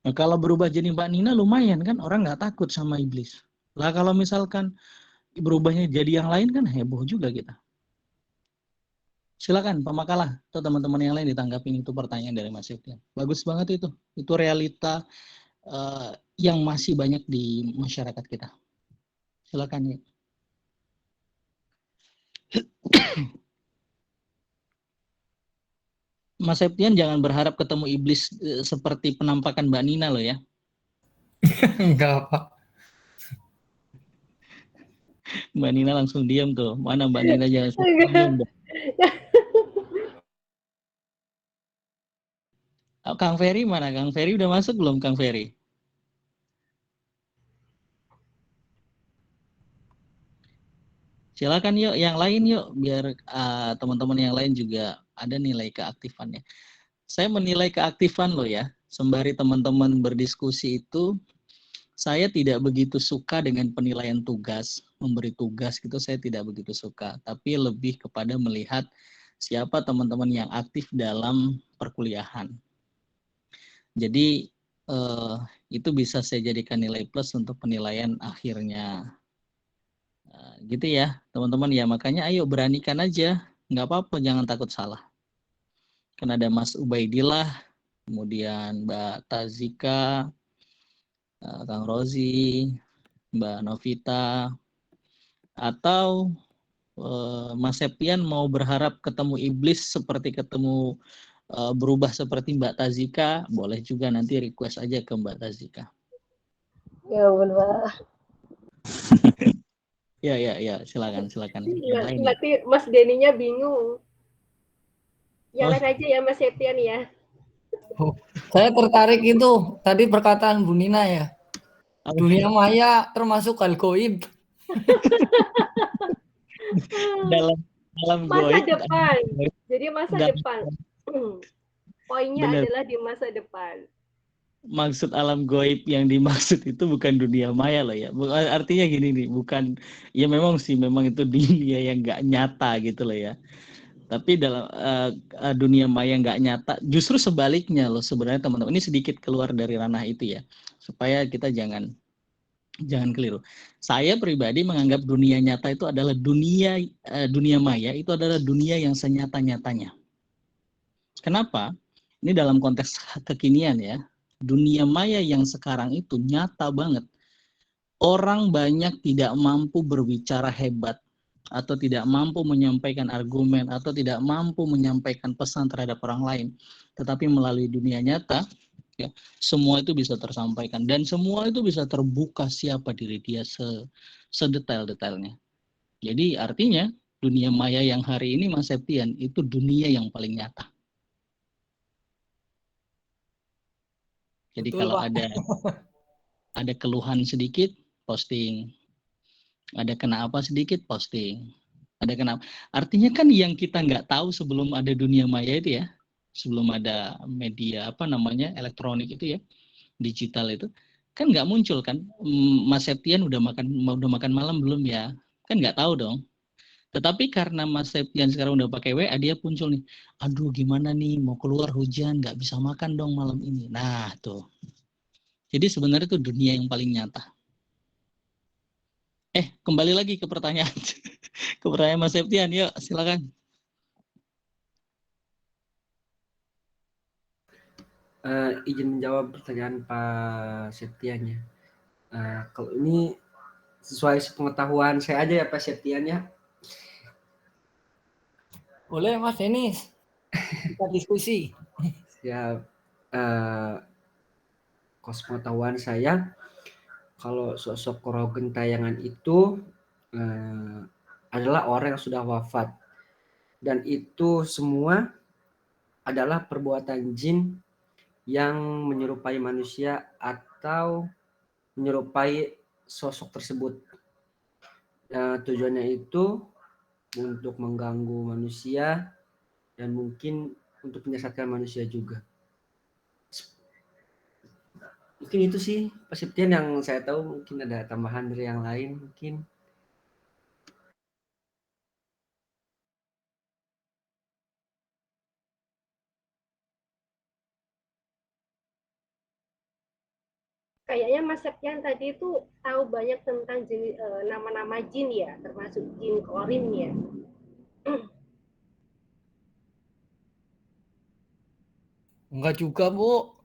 Nah, kalau berubah jadi Mbak Nina lumayan kan, orang nggak takut sama iblis. Lah kalau misalkan berubahnya jadi yang lain kan heboh juga kita. Silakan Pak Makalah atau teman-teman yang lain ditanggapin itu pertanyaan dari Mas Septian. Bagus banget itu. Itu realita yang masih banyak di masyarakat kita. Silakan ya. Mas Septian jangan berharap ketemu iblis seperti penampakan Mbak Nina loh ya. Enggak, Pak. Mbak Nina langsung diam tuh. Mana Mbak Nina jangan diam. Kang Ferry mana? Kang Ferry udah masuk belum Kang Ferry? Silakan yuk yang lain yuk biar teman-teman yang lain juga ada nilai keaktifannya. Saya menilai keaktifan loh ya. Sembari teman-teman berdiskusi itu saya tidak begitu suka dengan penilaian tugas, memberi tugas gitu saya tidak begitu suka, tapi lebih kepada melihat siapa teman-teman yang aktif dalam perkuliahan. Jadi itu bisa saya jadikan nilai plus untuk penilaian akhirnya. Gitu ya teman-teman ya, makanya ayo beranikan aja, nggak apa-apa, jangan takut salah. Kan ada Mas Ubaidillah, kemudian Mbak Tazika, Kang Rozi, Mbak Novita, atau Mas Septian mau berharap ketemu iblis seperti ketemu berubah seperti Mbak Tazika, boleh juga nanti request aja ke Mbak Tazika. Ya benar. Ya, silakan. Nanti Mas Deninya bingung. Jalan aja ya Mas Septian ya. Saya tertarik itu tadi perkataan Bu Nina ya. Dunia maya termasuk al-ghaib. dalam masa goib, depan. Jadi masa depan. Poinnya bener. adalah di masa depan. Maksud alam goib yang dimaksud itu bukan dunia maya loh ya. Artinya gini nih, bukan, ya memang itu dunia yang nggak nyata gitu loh ya. Tapi dalam dunia maya nggak nyata, justru sebaliknya loh sebenarnya teman-teman. Ini sedikit keluar dari ranah itu ya, supaya kita jangan keliru. Saya pribadi menganggap dunia nyata itu adalah dunia maya itu adalah dunia yang senyata-nyatanya. Kenapa? Ini dalam konteks kekinian ya. Dunia maya yang sekarang itu nyata banget. Orang banyak tidak mampu berbicara hebat, atau tidak mampu menyampaikan argumen, atau tidak mampu menyampaikan pesan terhadap orang lain. Tetapi melalui dunia nyata, ya, semua itu bisa tersampaikan. Dan semua itu bisa terbuka siapa diri dia sedetail-detailnya. Jadi artinya, dunia maya yang hari ini Mas Septian, itu dunia yang paling nyata. Jadi betul, kalau Pak. ada keluhan sedikit, posting. Ada kenapa sedikit, posting. Ada kenapa. Artinya kan yang kita nggak tahu sebelum ada dunia maya itu ya, sebelum ada media elektronik itu ya, digital itu, kan nggak muncul kan. Mas Septian udah makan malam belum ya? Kan nggak tahu dong. Tetapi karena Mas Septian sekarang udah pakai WA, dia muncul nih. Aduh gimana nih, mau keluar hujan, nggak bisa makan dong malam ini. Nah tuh. Jadi sebenarnya itu dunia yang paling nyata. Kembali lagi ke pertanyaan. Ke pertanyaan Mas Septian, yuk silakan. Izin menjawab pertanyaan Pak Septian ya. Kalau ini sesuai pengetahuan saya aja ya Pak Septian ya. Boleh Mas Denis, kita diskusi. Siap. Kosmotawan saya, kalau sosok Roh Gentayangan itu adalah orang yang sudah wafat, dan itu semua adalah perbuatan jin yang menyerupai manusia atau menyerupai sosok tersebut. Tujuannya itu untuk mengganggu manusia dan mungkin untuk menyesatkan manusia juga. Mungkin itu sih Pak Septian yang saya tahu, mungkin ada tambahan dari yang lain mungkin. Kayaknya Mas Septian tadi itu tahu banyak tentang nama-nama jin ya, termasuk jin korin ya. Enggak juga, Bu.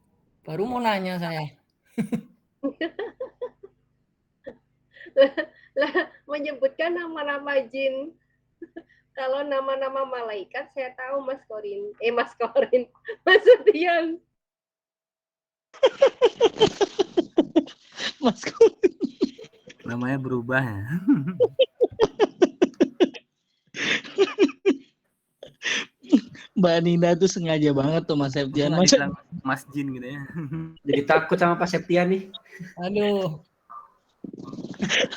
Baru mau nanya saya. Lah, menyebutkan nama-nama jin. Kalau nama-nama malaikat saya tahu Mas Korin. Mas Septian. Mas Korin. Namanya berubah ya. Mbak Nina tuh sengaja banget tuh Mas Septian. Mas Jin gitu ya. Jadi takut sama Pak Septian nih. Aduh.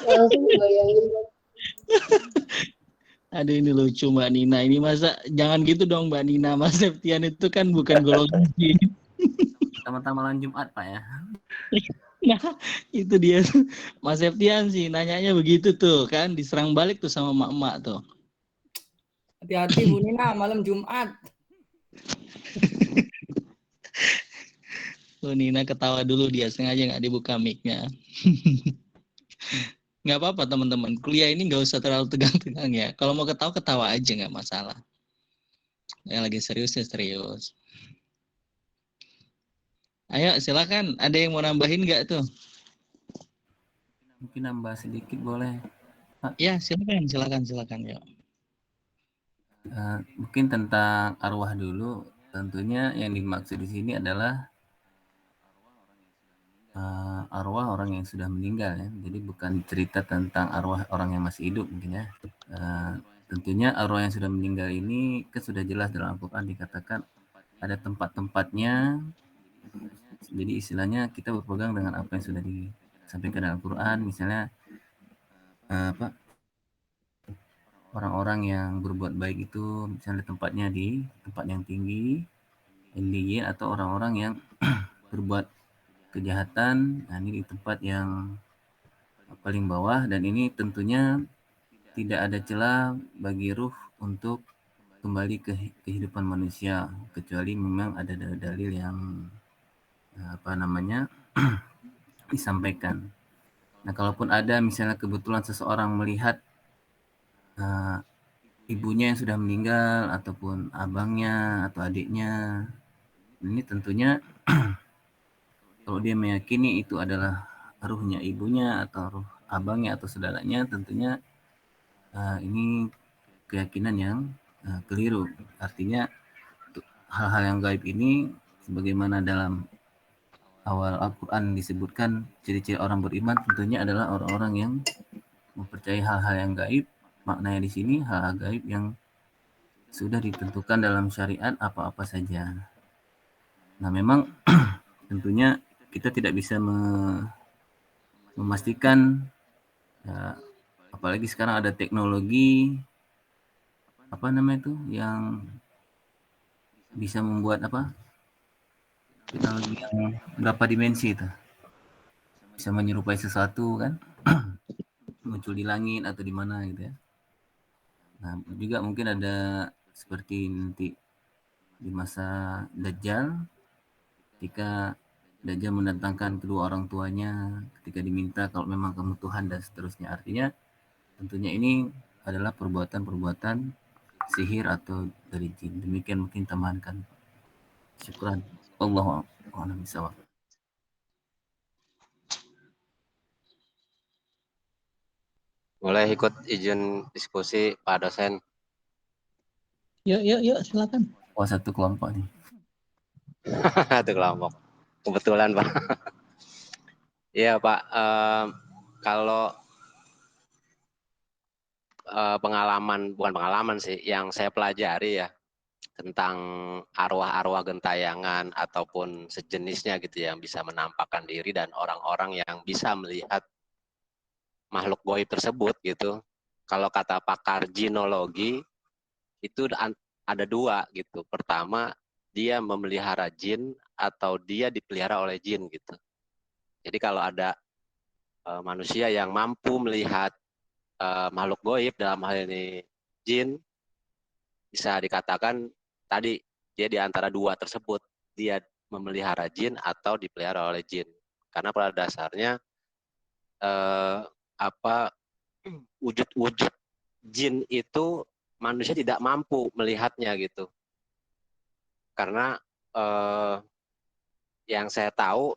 Langsung bayangin. Aduh ini lucu Mbak Nina. Ini masa jangan gitu dong Mbak Nina. Mas Septian itu kan bukan golongan jin. Tamalan Jumat Pak ya. Nah itu dia tuh. Mas Septian sih nanyanya begitu tuh kan. Diserang balik tuh sama emak-emak tuh. Hati-hati Bu Nina, malam Jumat. Bu Nina ketawa dulu, dia sengaja nggak dibuka mic-nya. Nggak apa-apa teman-teman, kuliah ini nggak usah terlalu tegang-tegang ya. Kalau mau ketawa aja, nggak masalah. Yang lagi serius ya serius. Ayo silakan, ada yang mau nambahin nggak tuh? Mungkin nambah sedikit boleh. Ya silakan yuk. Mungkin tentang arwah dulu. Tentunya yang dimaksud di sini adalah arwah orang yang sudah meninggal ya. Jadi bukan cerita tentang arwah orang yang masih hidup mungkin ya. Tentunya arwah yang sudah meninggal ini kan sudah jelas dalam Al-Quran dikatakan ada tempat-tempatnya. Jadi istilahnya kita berpegang dengan apa yang sudah disampaikan dalam Al-Quran. Misalnya orang-orang yang berbuat baik itu misalnya tempatnya di tempat yang tinggi, illiyin, atau orang-orang yang berbuat kejahatan, nah ini di tempat yang paling bawah, dan ini tentunya tidak ada celah bagi ruh untuk kembali ke kehidupan manusia kecuali memang ada dalil yang disampaikan. Nah, kalaupun ada misalnya kebetulan seseorang melihat ibunya yang sudah meninggal ataupun abangnya atau adiknya, ini tentunya kalau dia meyakini itu adalah ruhnya ibunya atau ruh abangnya atau saudaranya, tentunya ini keyakinan yang keliru. Artinya hal-hal yang gaib ini sebagaimana dalam awal Al-Quran disebutkan ciri-ciri orang beriman tentunya adalah orang-orang yang mempercayai hal-hal yang gaib. Maknanya di sini hal-hal gaib yang sudah ditentukan dalam syariat apa-apa saja. Nah memang tentunya kita tidak bisa memastikan apalagi sekarang ada teknologi yang bisa membuat teknologi yang berapa dimensi itu bisa menyerupai sesuatu kan muncul di langit atau di mana gitu ya. Nah juga mungkin ada seperti nanti di masa Dajjal, ketika Dajjal mendatangkan kedua orang tuanya ketika diminta kalau memang kamu Tuhan dan seterusnya. Artinya tentunya ini adalah perbuatan-perbuatan sihir atau dari jin. Demikian mungkin tambahan kan. Syukran. Allahu a'lam bishawab. Boleh ikut izin diskusi Pak dosen. Yuk, silakan. Oh, satu kelompok nih. Satu kelompok. Kebetulan, Pak. Iya, Pak. Kalau bukan pengalaman sih, yang saya pelajari ya tentang arwah-arwah gentayangan ataupun sejenisnya gitu yang bisa menampakkan diri dan orang-orang yang bisa melihat makhluk gaib tersebut gitu. Kalau kata pakar jinologi itu ada dua gitu. Pertama, dia memelihara jin atau dia dipelihara oleh jin gitu. Jadi kalau ada manusia yang mampu melihat makhluk gaib, dalam hal ini jin, bisa dikatakan tadi dia di antara dua tersebut, dia memelihara jin atau dipelihara oleh jin. Karena pada dasarnya wujud-wujud jin itu manusia tidak mampu melihatnya gitu. Karena yang saya tahu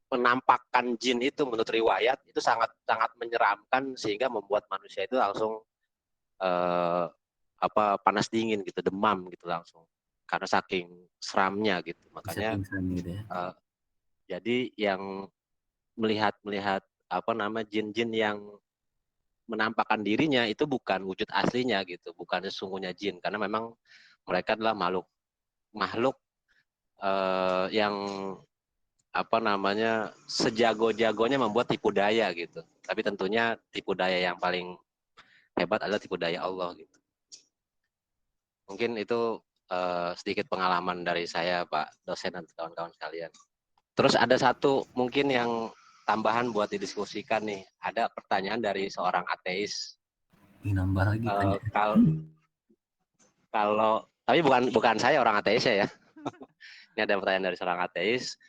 penampakan jin itu menurut riwayat itu sangat menyeramkan sehingga membuat manusia itu langsung panas dingin gitu, demam gitu langsung karena saking seramnya gitu. Makanya gitu ya. jadi yang melihat jin-jin yang menampakkan dirinya itu bukan wujud aslinya gitu, bukan sesungguhnya jin, karena memang mereka adalah makhluk yang sejago-jagonya membuat tipu daya gitu. Tapi tentunya tipu daya yang paling hebat adalah tipu daya Allah gitu. Mungkin itu sedikit pengalaman dari saya, Pak dosen dan kawan-kawan sekalian. Terus ada satu mungkin yang tambahan buat didiskusikan nih. Ada pertanyaan dari seorang ateis. Nambah lagi kalau tapi bukan saya orang ateis ya. Ini ada pertanyaan dari seorang ateis.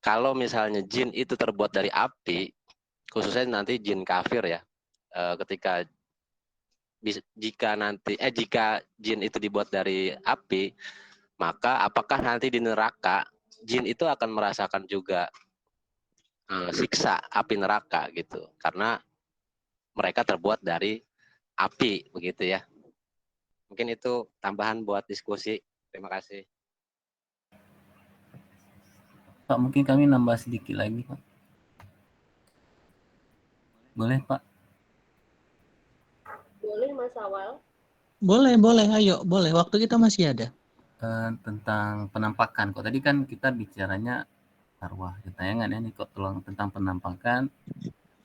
Kalau misalnya jin itu terbuat dari api, khususnya nanti jin kafir ya, jika jin itu dibuat dari api, maka apakah nanti di neraka jin itu akan merasakan juga siksa api neraka gitu, karena mereka terbuat dari api begitu ya. Mungkin itu tambahan buat diskusi. Terima kasih. Pak, mungkin kami nambah sedikit lagi, Pak. Boleh, Pak? Boleh, Mas Awal. Boleh, ayo, boleh. Waktu kita masih ada. Tentang penampakan. Kok tadi kan kita bicaranya arwah gentayangan ya, nih kok tolong tentang penampakan.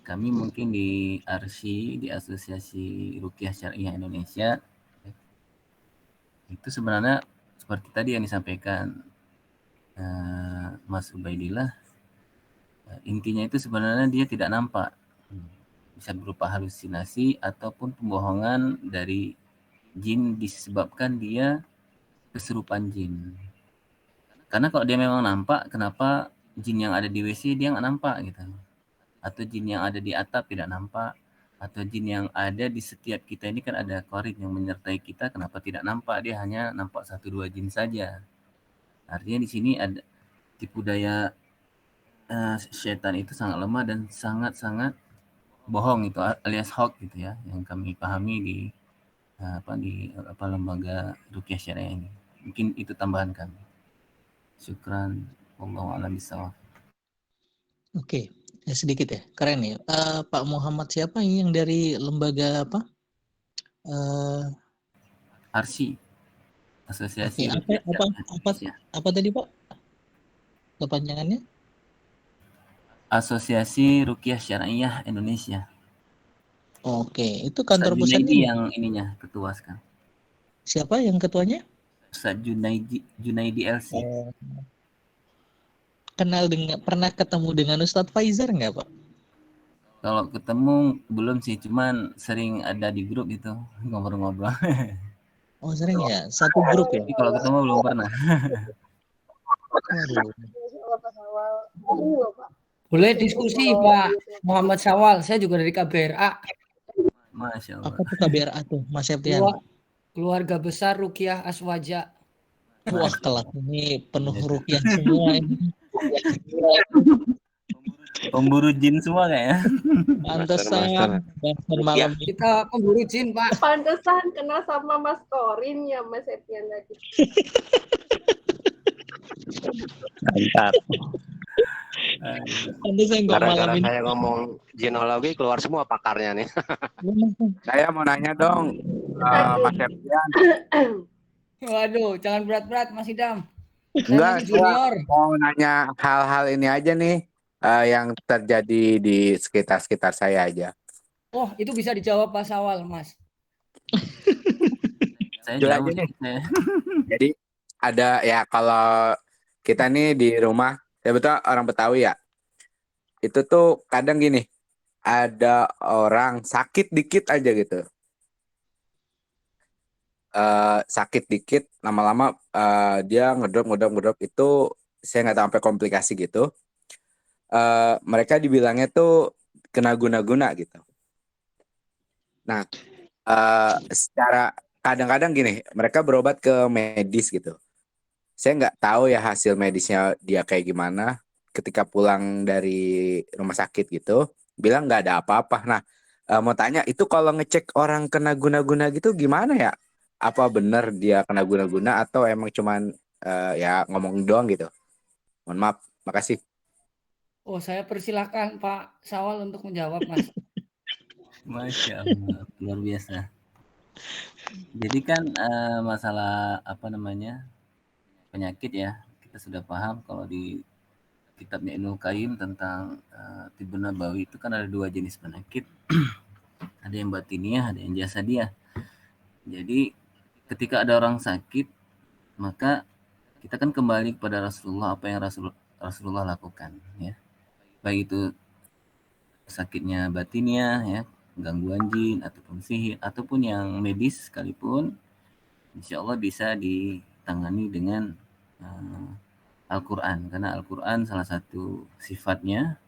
Kami mungkin di ARSI, di Asosiasi Ruqyah Syariah Indonesia, itu sebenarnya seperti tadi yang disampaikan Mas Ubaidillah, intinya itu sebenarnya dia tidak nampak, bisa berupa halusinasi ataupun pembohongan dari jin disebabkan dia kesurupan jin. Karena kalau dia memang nampak, kenapa jin yang ada di WC dia nggak nampak gitu, atau jin yang ada di atap tidak nampak, atau jin yang ada di setiap kita ini kan ada qarin yang menyertai kita, kenapa tidak nampak, dia hanya nampak 1-2 jin saja. Artinya di sini ada tipu daya syaitan itu sangat lemah dan sangat-sangat bohong itu, alias hoax gitu ya, yang kami pahami di lembaga Ruqyah Syariah ini. Mungkin itu tambahan kami. Syukran. Wallahu a'lam bishawab. Oke, ya sedikit ya, keren ya. Pak Muhammad siapa yang dari lembaga apa? ARSI, Asosiasi apa tadi Pak? Kepanjangannya? Asosiasi Ruqyah Syariah Indonesia. Oke, itu kantor Ustaz pusatnya Junaidi yang ininya ketua sekarang. Siapa yang ketuanya? Ustaz Junaidi LC. Pernah ketemu dengan Ustadz Faizar nggak Pak? Kalau ketemu belum sih, cuman sering ada di grup itu ngobrol-ngobrol. Oh sering ya, satu grup ya? Tapi kalau ketemu belum pernah. Boleh diskusi Pak Muhammad Syawal, saya juga dari KBRA. Masya Allah. Apa tuh KBRA tuh, Mas Septian? Keluarga besar Ruqyah Aswaja. Wah, kelas ini penuh ruqyah semua ini. Pemburu jin semua kayaknya. Pantesan dan malam ini. Kita pemburu jin, Pak. Pantesan kena sama Mas Korin ya, Mas Etian tadi. Mantap. Pantesan kok malam Gara-gara ini. saya ngomong jinologi keluar semua pakarnya nih. Saya mau nanya dong, Mas Septian. Waduh, jangan berat-berat Mas Idam. Enggak, Saya junior. mau nanya hal-hal ini aja nih, yang terjadi di sekitar saya aja. Oh, itu bisa dijawab pas awal, Mas. Saya Jujur jauh aja nih. sih. Jadi ada ya, kalau kita nih di rumah, saya betul orang Betawi ya. Itu tuh kadang gini, ada orang sakit dikit aja gitu. Sakit dikit, lama-lama dia ngedrop itu, saya nggak tahu sampai komplikasi gitu. Mereka dibilangnya tuh kena guna-guna gitu. Nah, secara kadang-kadang gini, mereka berobat ke medis gitu. Saya nggak tahu ya hasil medisnya dia kayak gimana. Ketika pulang dari rumah sakit gitu, bilang nggak ada apa-apa. Nah, mau tanya, itu kalau ngecek orang kena guna-guna gitu gimana ya? Apa benar dia kena guna-guna atau emang cuman ya ngomong doang gitu? Mohon maaf, makasih. Oh, saya persilahkan Pak Sawal untuk menjawab, Mas. Masya Allah, luar biasa. Jadi kan masalah apa namanya penyakit ya, kita sudah paham kalau di kitabnya Ibnu Qayyim tentang Tibbun Nabawi itu kan ada 2 jenis penyakit. Ada yang batiniah, ada yang jasadiah. Jadi ketika ada orang sakit, maka kita kan kembali kepada Rasulullah, apa yang Rasulullah lakukan ya. Baik itu sakitnya batiniah ya, gangguan jin ataupun sihir ataupun yang medis sekalipun, insya Allah bisa ditangani dengan Al-Quran, karena Al-Quran salah satu sifatnya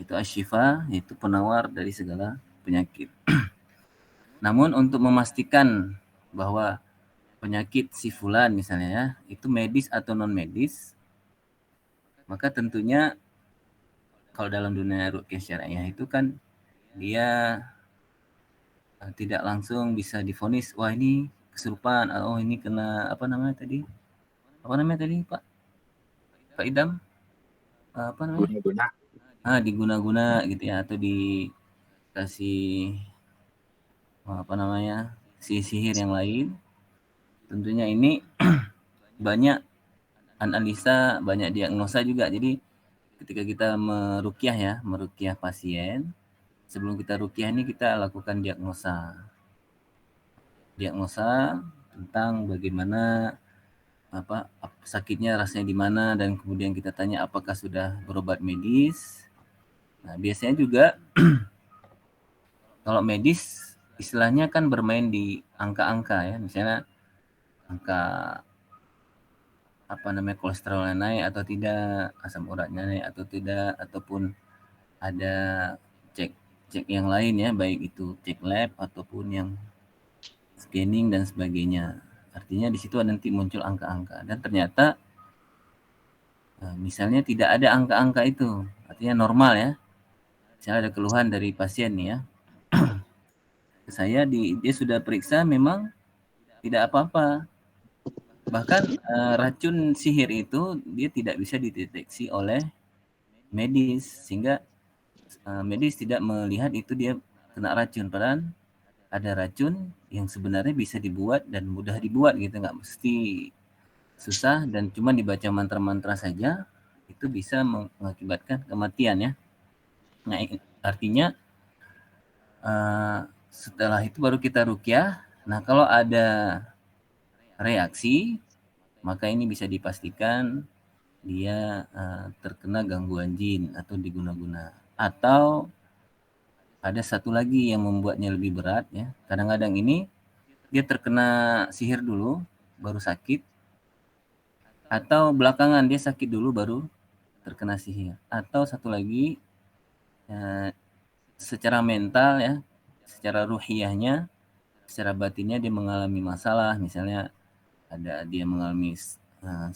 itu asyifa, yaitu penawar dari segala penyakit. Namun untuk memastikan bahwa penyakit si fulan misalnya ya, itu medis atau non medis, maka tentunya kalau dalam dunia ruqyah syariah itu kan dia tidak langsung bisa divonis, wah ini kesurupan, oh ini kena apa namanya tadi Pak Idam, apa namanya Guna-guna. diguna-guna gitu ya, atau dikasih apa namanya sihir yang lain. Tentunya ini banyak analisa, banyak diagnosa juga. Jadi ketika kita meruqyah pasien, sebelum kita ruqyah ini kita lakukan diagnosa tentang bagaimana apa sakitnya, rasanya di mana, dan kemudian kita tanya apakah sudah berobat medis. Nah, biasanya juga kalau medis istilahnya kan bermain di angka-angka ya, misalnya angka apa namanya kolesterolnya naik atau tidak, asam uratnya naik atau tidak, ataupun ada cek yang lain ya, baik itu cek lab ataupun yang scanning dan sebagainya. Artinya di situ nanti muncul angka-angka, dan ternyata misalnya tidak ada angka-angka itu, artinya normal ya. Misalnya ada keluhan dari pasien nih ya, dia sudah periksa memang tidak apa-apa. Bahkan racun sihir itu dia tidak bisa dideteksi oleh medis, sehingga medis tidak melihat itu dia kena racun. Padahal ada racun yang sebenarnya bisa dibuat dan mudah dibuat gitu, nggak mesti susah, dan cuma dibaca mantra-mantra saja itu bisa mengakibatkan kematian ya. Nah, artinya setelah itu baru kita ruqyah. Nah, kalau ada reaksi, maka ini bisa dipastikan dia terkena gangguan jin atau diguna-guna. Atau ada satu lagi yang membuatnya lebih berat ya. Kadang-kadang ini dia terkena sihir dulu baru sakit, atau belakangan dia sakit dulu baru terkena sihir. Atau satu lagi secara mental ya, secara ruhiyahnya, secara batinnya dia mengalami masalah, misalnya dia mengalami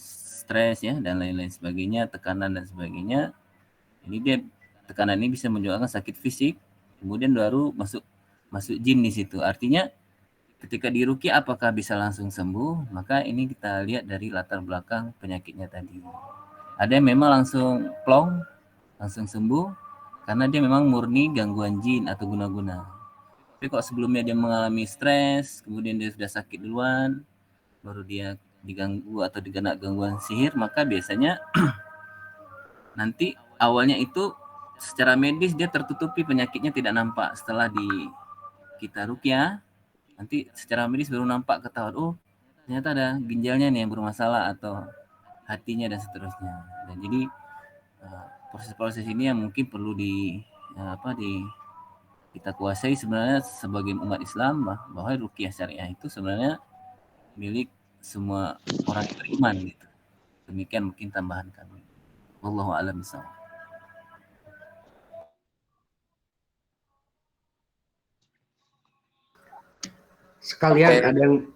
stres ya dan lain-lain sebagainya, tekanan dan sebagainya. Ini dia tekanan ini bisa menyebabkan sakit fisik, kemudian baru masuk jin di situ. Artinya ketika diruqyah apakah bisa langsung sembuh? Maka ini kita lihat dari latar belakang penyakitnya tadi. Ada yang memang langsung plong, langsung sembuh karena dia memang murni gangguan jin atau guna-guna. Tapi kalau sebelumnya dia mengalami stres, kemudian dia sudah sakit duluan, baru dia diganggu atau digana gangguan sihir, maka biasanya nanti awalnya itu secara medis dia tertutupi, penyakitnya tidak nampak. Setelah kita ruqyah, nanti secara medis baru nampak, ketahuan, oh ternyata ada ginjalnya nih yang bermasalah atau hatinya dan seterusnya. Dan jadi proses-proses ini yang mungkin perlu kita kuasai sebenarnya sebagai umat Islam, bahwa ruqyah syariah itu sebenarnya milik semua orang yang beriman gitu. Demikian mungkin tambahan kami. Wallahu a'lam bishawab. Sekalian ada yang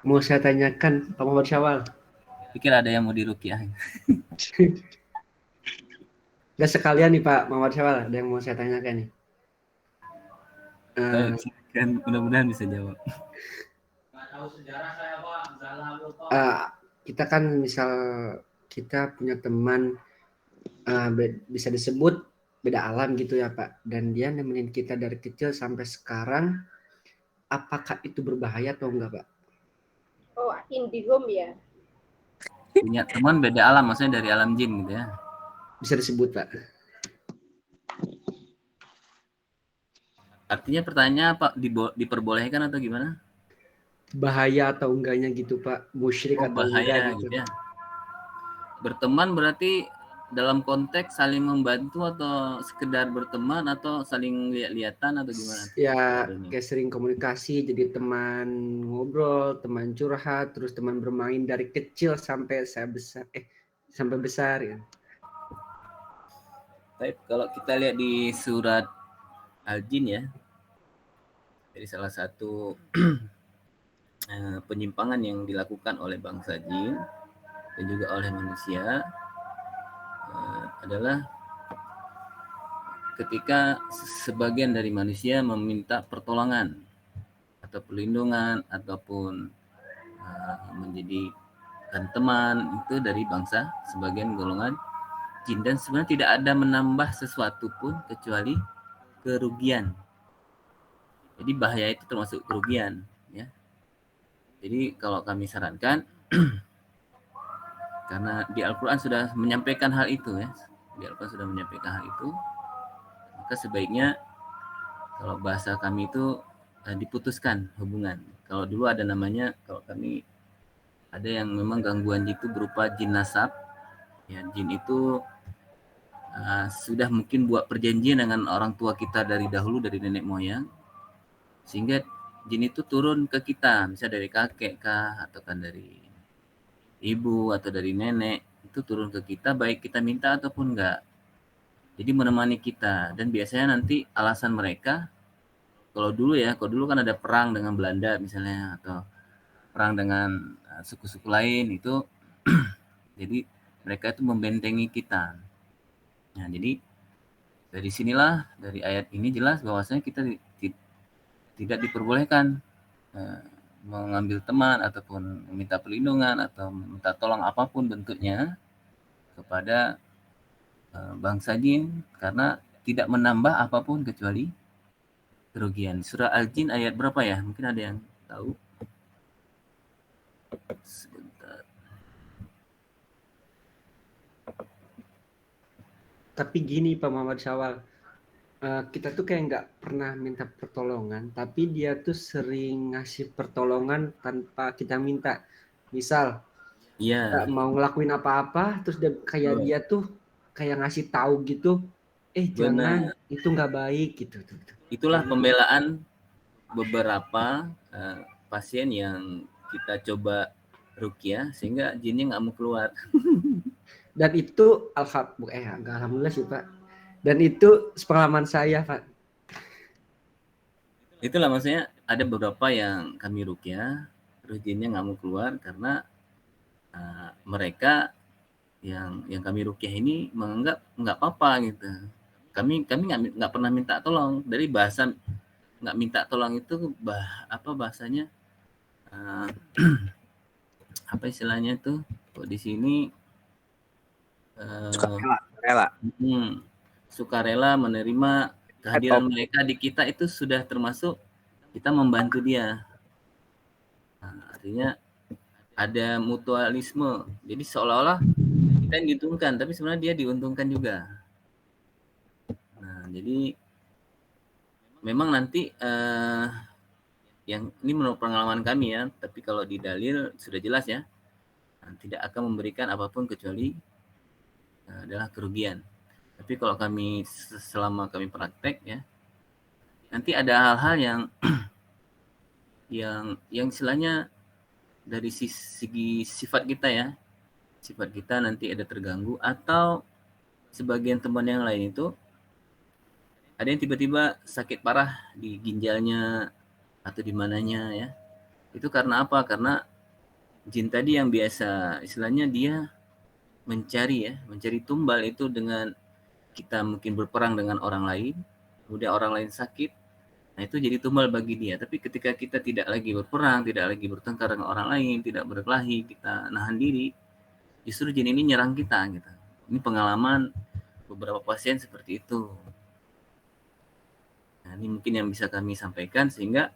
mau saya tanyakan, Pak Muhammad Syawal. Pikir ada yang mau diruqyah. Nggak sekalian nih Pak Muhammad Syawal, ada yang mau saya tanyakan nih. Kan mudah-mudahan bisa jawab. Kita kan misal kita punya teman bisa disebut beda alam gitu ya Pak, dan dia nemenin kita dari kecil sampai sekarang, apakah itu berbahaya atau enggak Pak? Oh, IndiHome ya. Punya teman beda alam, maksudnya dari alam jin gitu ya. Bisa disebut Pak. Artinya pertanyaannya apa, diperbolehkan atau gimana? Bahaya atau enggaknya gitu Pak, musyrik atau bahaya enggak gitu. Ya. Berteman berarti dalam konteks saling membantu atau sekedar berteman atau saling lihat-lihatan atau gimana? Ya kayak sering komunikasi, jadi teman ngobrol, teman curhat, terus teman bermain dari kecil sampai sampai besar ya. Baik, kalau kita lihat di surat Al-Jin ya, dari salah satu penyimpangan yang dilakukan oleh bangsa jin dan juga oleh manusia adalah ketika sebagian dari manusia meminta pertolongan atau perlindungan ataupun menjadikan teman itu dari bangsa sebagian golongan jin, dan sebenarnya tidak ada menambah sesuatu pun kecuali kerugian. Jadi bahaya itu termasuk kerugian ya. Jadi kalau kami sarankan karena di Al-Quran sudah menyampaikan hal itu ya, di Al-Quran sudah menyampaikan hal itu, maka sebaiknya kalau bahasa kami itu diputuskan hubungan. Kalau dulu ada namanya, kalau kami ada yang memang gangguan itu berupa jin nasab ya. Jin itu sudah mungkin buat perjanjian dengan orang tua kita dari dahulu, dari nenek moyang, sehingga jin itu turun ke kita, misalnya dari kakek kah, atau kan dari ibu atau dari nenek, itu turun ke kita baik kita minta ataupun enggak. Jadi menemani kita, dan biasanya nanti alasan mereka, kalau dulu kan ada perang dengan Belanda misalnya, atau perang dengan suku-suku lain itu jadi mereka itu membentengi kita. Nah, jadi dari sinilah, dari ayat ini jelas bahwasanya kita tidak diperbolehkan mengambil teman ataupun meminta perlindungan atau minta tolong apapun bentuknya kepada bangsa jin, karena tidak menambah apapun kecuali kerugian. Surah Al-Jin ayat berapa ya? Mungkin ada yang tahu? Sebentar. Tapi gini Pak Muhammad Syawal, kita tuh kayak nggak pernah minta pertolongan, tapi dia tuh sering ngasih pertolongan tanpa kita minta. Misal, kita mau ngelakuin apa-apa, terus dia tuh kayak ngasih tahu gitu, jangan, itu nggak baik gitu. Itulah pembelaan beberapa pasien yang kita coba ruqyah sehingga jinnya nggak mau keluar. Dan itu alhamdulillah sih Pak. Dan itu pengalaman saya Pak. Itulah maksudnya ada beberapa yang kami ruqyah terus jinnya nggak mau keluar karena mereka yang kami ruqyah ini menganggap nggak apa-apa gitu. kami nggak pernah minta tolong. Dari bahasa nggak minta tolong itu apa bahasanya, apa istilahnya tuh kok di sini, sukarela menerima kehadiran mereka di kita, itu sudah termasuk kita membantu dia. Artinya ada mutualisme, jadi seolah-olah kita yang diuntungkan, tapi sebenarnya dia diuntungkan juga. Nah, jadi memang nanti yang ini menurut pengalaman kami ya, tapi kalau di dalil sudah jelas ya, tidak akan memberikan apapun kecuali adalah kerugian. Tapi kalau kami selama kami praktek ya, nanti ada hal-hal yang istilahnya dari segi sifat kita ya, sifat kita nanti ada terganggu, atau sebagian teman yang lain itu ada yang tiba-tiba sakit parah di ginjalnya atau di mananya ya. Itu karena apa? Karena jin tadi yang biasa istilahnya dia mencari tumbal itu dengan kita mungkin berperang dengan orang lain, kemudian orang lain sakit. Nah, itu jadi tumbal bagi dia. Tapi ketika kita tidak lagi berperang, tidak lagi bertengkar dengan orang lain, tidak berkelahi, kita nahan diri, justru jin ini nyerang kita gitu. Ini pengalaman beberapa pasien seperti itu. Nah, ini mungkin yang bisa kami sampaikan sehingga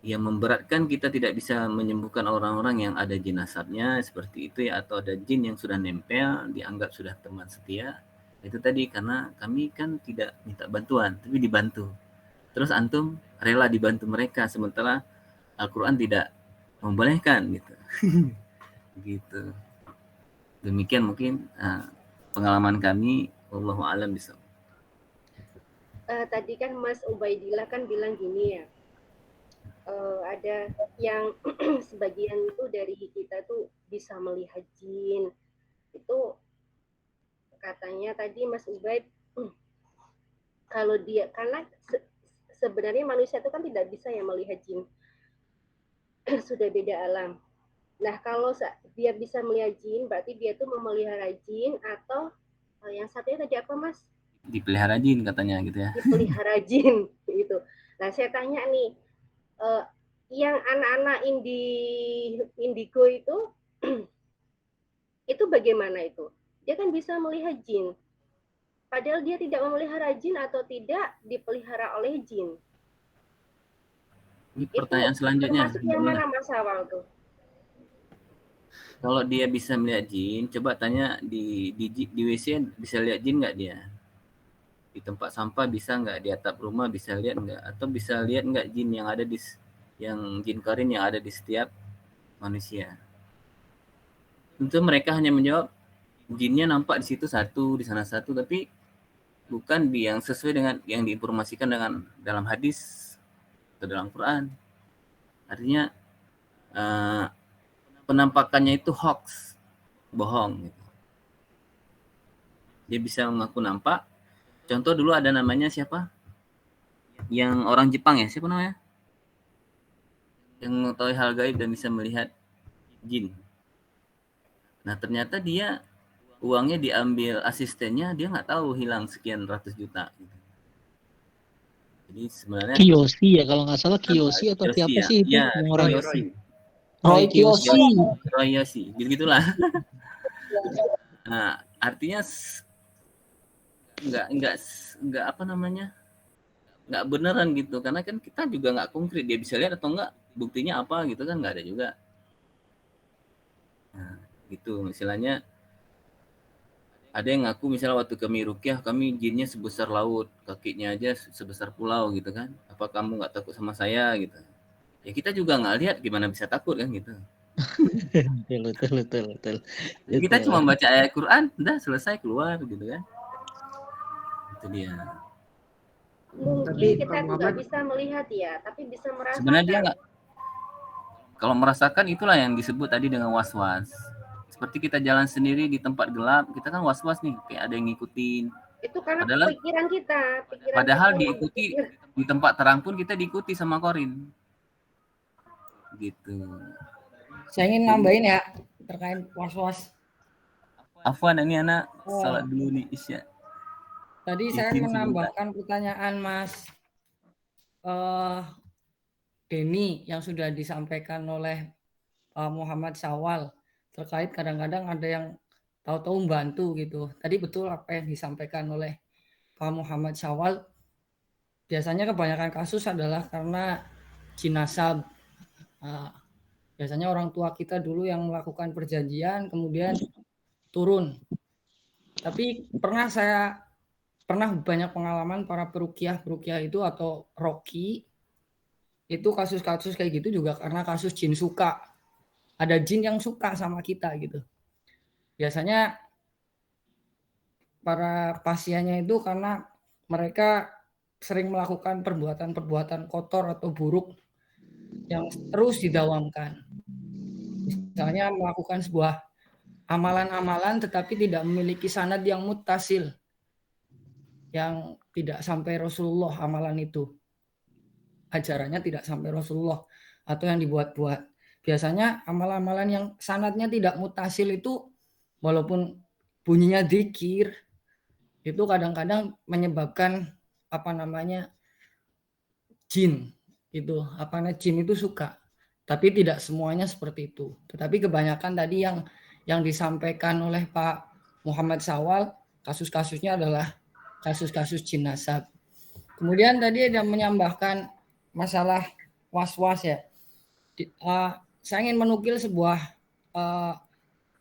yang memberatkan kita tidak bisa menyembuhkan orang-orang yang ada jin asapnya seperti itu ya, atau ada jin yang sudah nempel dianggap sudah teman setia. Itu tadi karena kami kan tidak minta bantuan, tapi dibantu. Terus antum rela dibantu mereka, sementara Al-Quran tidak membolehkan gitu. Gitu. Demikian mungkin pengalaman kami. Wallahu a'lam bishawab. Tadi kan Mas Ubaidillah kan bilang gini ya, ada yang sebagian itu dari kita tuh bisa melihat jin. Itu katanya tadi Mas Ubaid, kalau dia, karena sebenarnya manusia itu kan tidak bisa ya melihat jin, sudah beda alam. Nah, kalau dia bisa melihat jin, berarti dia tuh memelihara jin, atau yang satunya tadi apa Mas? Dipelihara jin katanya gitu ya. Dipelihara jin gitu. Nah, saya tanya nih, yang anak-anak indigo itu bagaimana itu? Dia kan bisa melihat jin, padahal dia tidak memelihara jin atau tidak dipelihara oleh jin. Ini pertanyaan itu selanjutnya. Termasuk yang mana Mas Awal tuh? Kalau dia bisa melihat jin, coba tanya di WC bisa lihat jin nggak dia? Di tempat sampah bisa nggak? Di atap rumah bisa lihat nggak? Atau bisa lihat nggak jin yang ada jin karin yang ada di setiap manusia? Tentu mereka hanya menjawab jinnya nampak di situ satu, di sana satu, tapi bukan yang sesuai dengan yang diinformasikan dengan dalam hadis atau dalam Quran. Artinya penampakannya itu hoax, bohong gitu. Dia bisa mengaku nampak. Contoh dulu ada namanya siapa? Yang orang Jepang ya, siapa namanya? Yang mengetahui hal gaib dan bisa melihat jin. Nah, ternyata dia uangnya diambil asistennya, dia nggak tahu hilang sekian ratus juta. Gitu. Jadi sebenarnya Kiyoshi ya, kalau nggak salah Kiyoshi atau Kiyoshi siapa ya? sih itu Ya, yang orang Roy Kiyoshi. Gitu-gitulah. Nah, artinya nggak apa namanya, nggak beneran gitu, karena kan kita juga nggak konkret dia bisa lihat atau nggak, buktinya apa gitu kan nggak ada juga. Nah, gitu istilahnya. Ada yang ngaku misalnya waktu kami ruqyah, kami jinnya sebesar laut, kakinya aja sebesar pulau gitu kan. Apa kamu nggak takut sama saya gitu? Ya kita juga nggak lihat, gimana bisa takut kan gitu. Betul. Jadi kita cuma baca ayat Quran, udah selesai keluar gitu kan. Itu dia. Mungkin kita nggak bisa melihat ya, tapi bisa merasakan. Sebenarnya dia nggak. Kalau merasakan itulah yang disebut tadi dengan was-was. Seperti kita jalan sendiri di tempat gelap, kita kan was-was nih, kayak ada yang ngikutin. Itu karena pikiran kita. Padahal diikuti di tempat terang pun kita diikuti sama korin. Gitu. Saya ingin nambahin ya terkait was-was. Afwan, ini anak Oh, salat dulu nih Isya. tadi saya Izin sebentar. menambahkan pertanyaan Mas Denny yang sudah disampaikan oleh Muhammad Syawal terkait kadang-kadang ada yang tahu-tahu membantu gitu. Tadi betul apa yang disampaikan oleh Pak Muhammad Syawal. Biasanya kebanyakan kasus adalah karena jin nasab. Biasanya orang tua kita dulu yang melakukan perjanjian kemudian turun. Tapi pernah banyak pengalaman para peruqyah itu atau roki itu kasus-kasus kayak gitu juga karena kasus jin suka. Ada jin yang suka sama kita gitu. Biasanya para pasiennya itu karena mereka sering melakukan perbuatan-perbuatan kotor atau buruk yang terus didawamkan. Misalnya melakukan sebuah amalan-amalan tetapi tidak memiliki sanad yang muttasil, yang tidak sampai Rasulullah amalan itu. Ajarannya tidak sampai Rasulullah atau yang dibuat-buat. Biasanya amalan-amalan yang sanadnya tidak muttasil itu walaupun bunyinya dzikir itu kadang-kadang menyebabkan jin itu jin itu suka, tapi tidak semuanya seperti itu. Tetapi kebanyakan tadi yang disampaikan oleh Pak Muhammad Syawal kasus-kasusnya adalah kasus-kasus jin nasab. Kemudian tadi ada menambahkan masalah was-was ya. Saya ingin menukil sebuah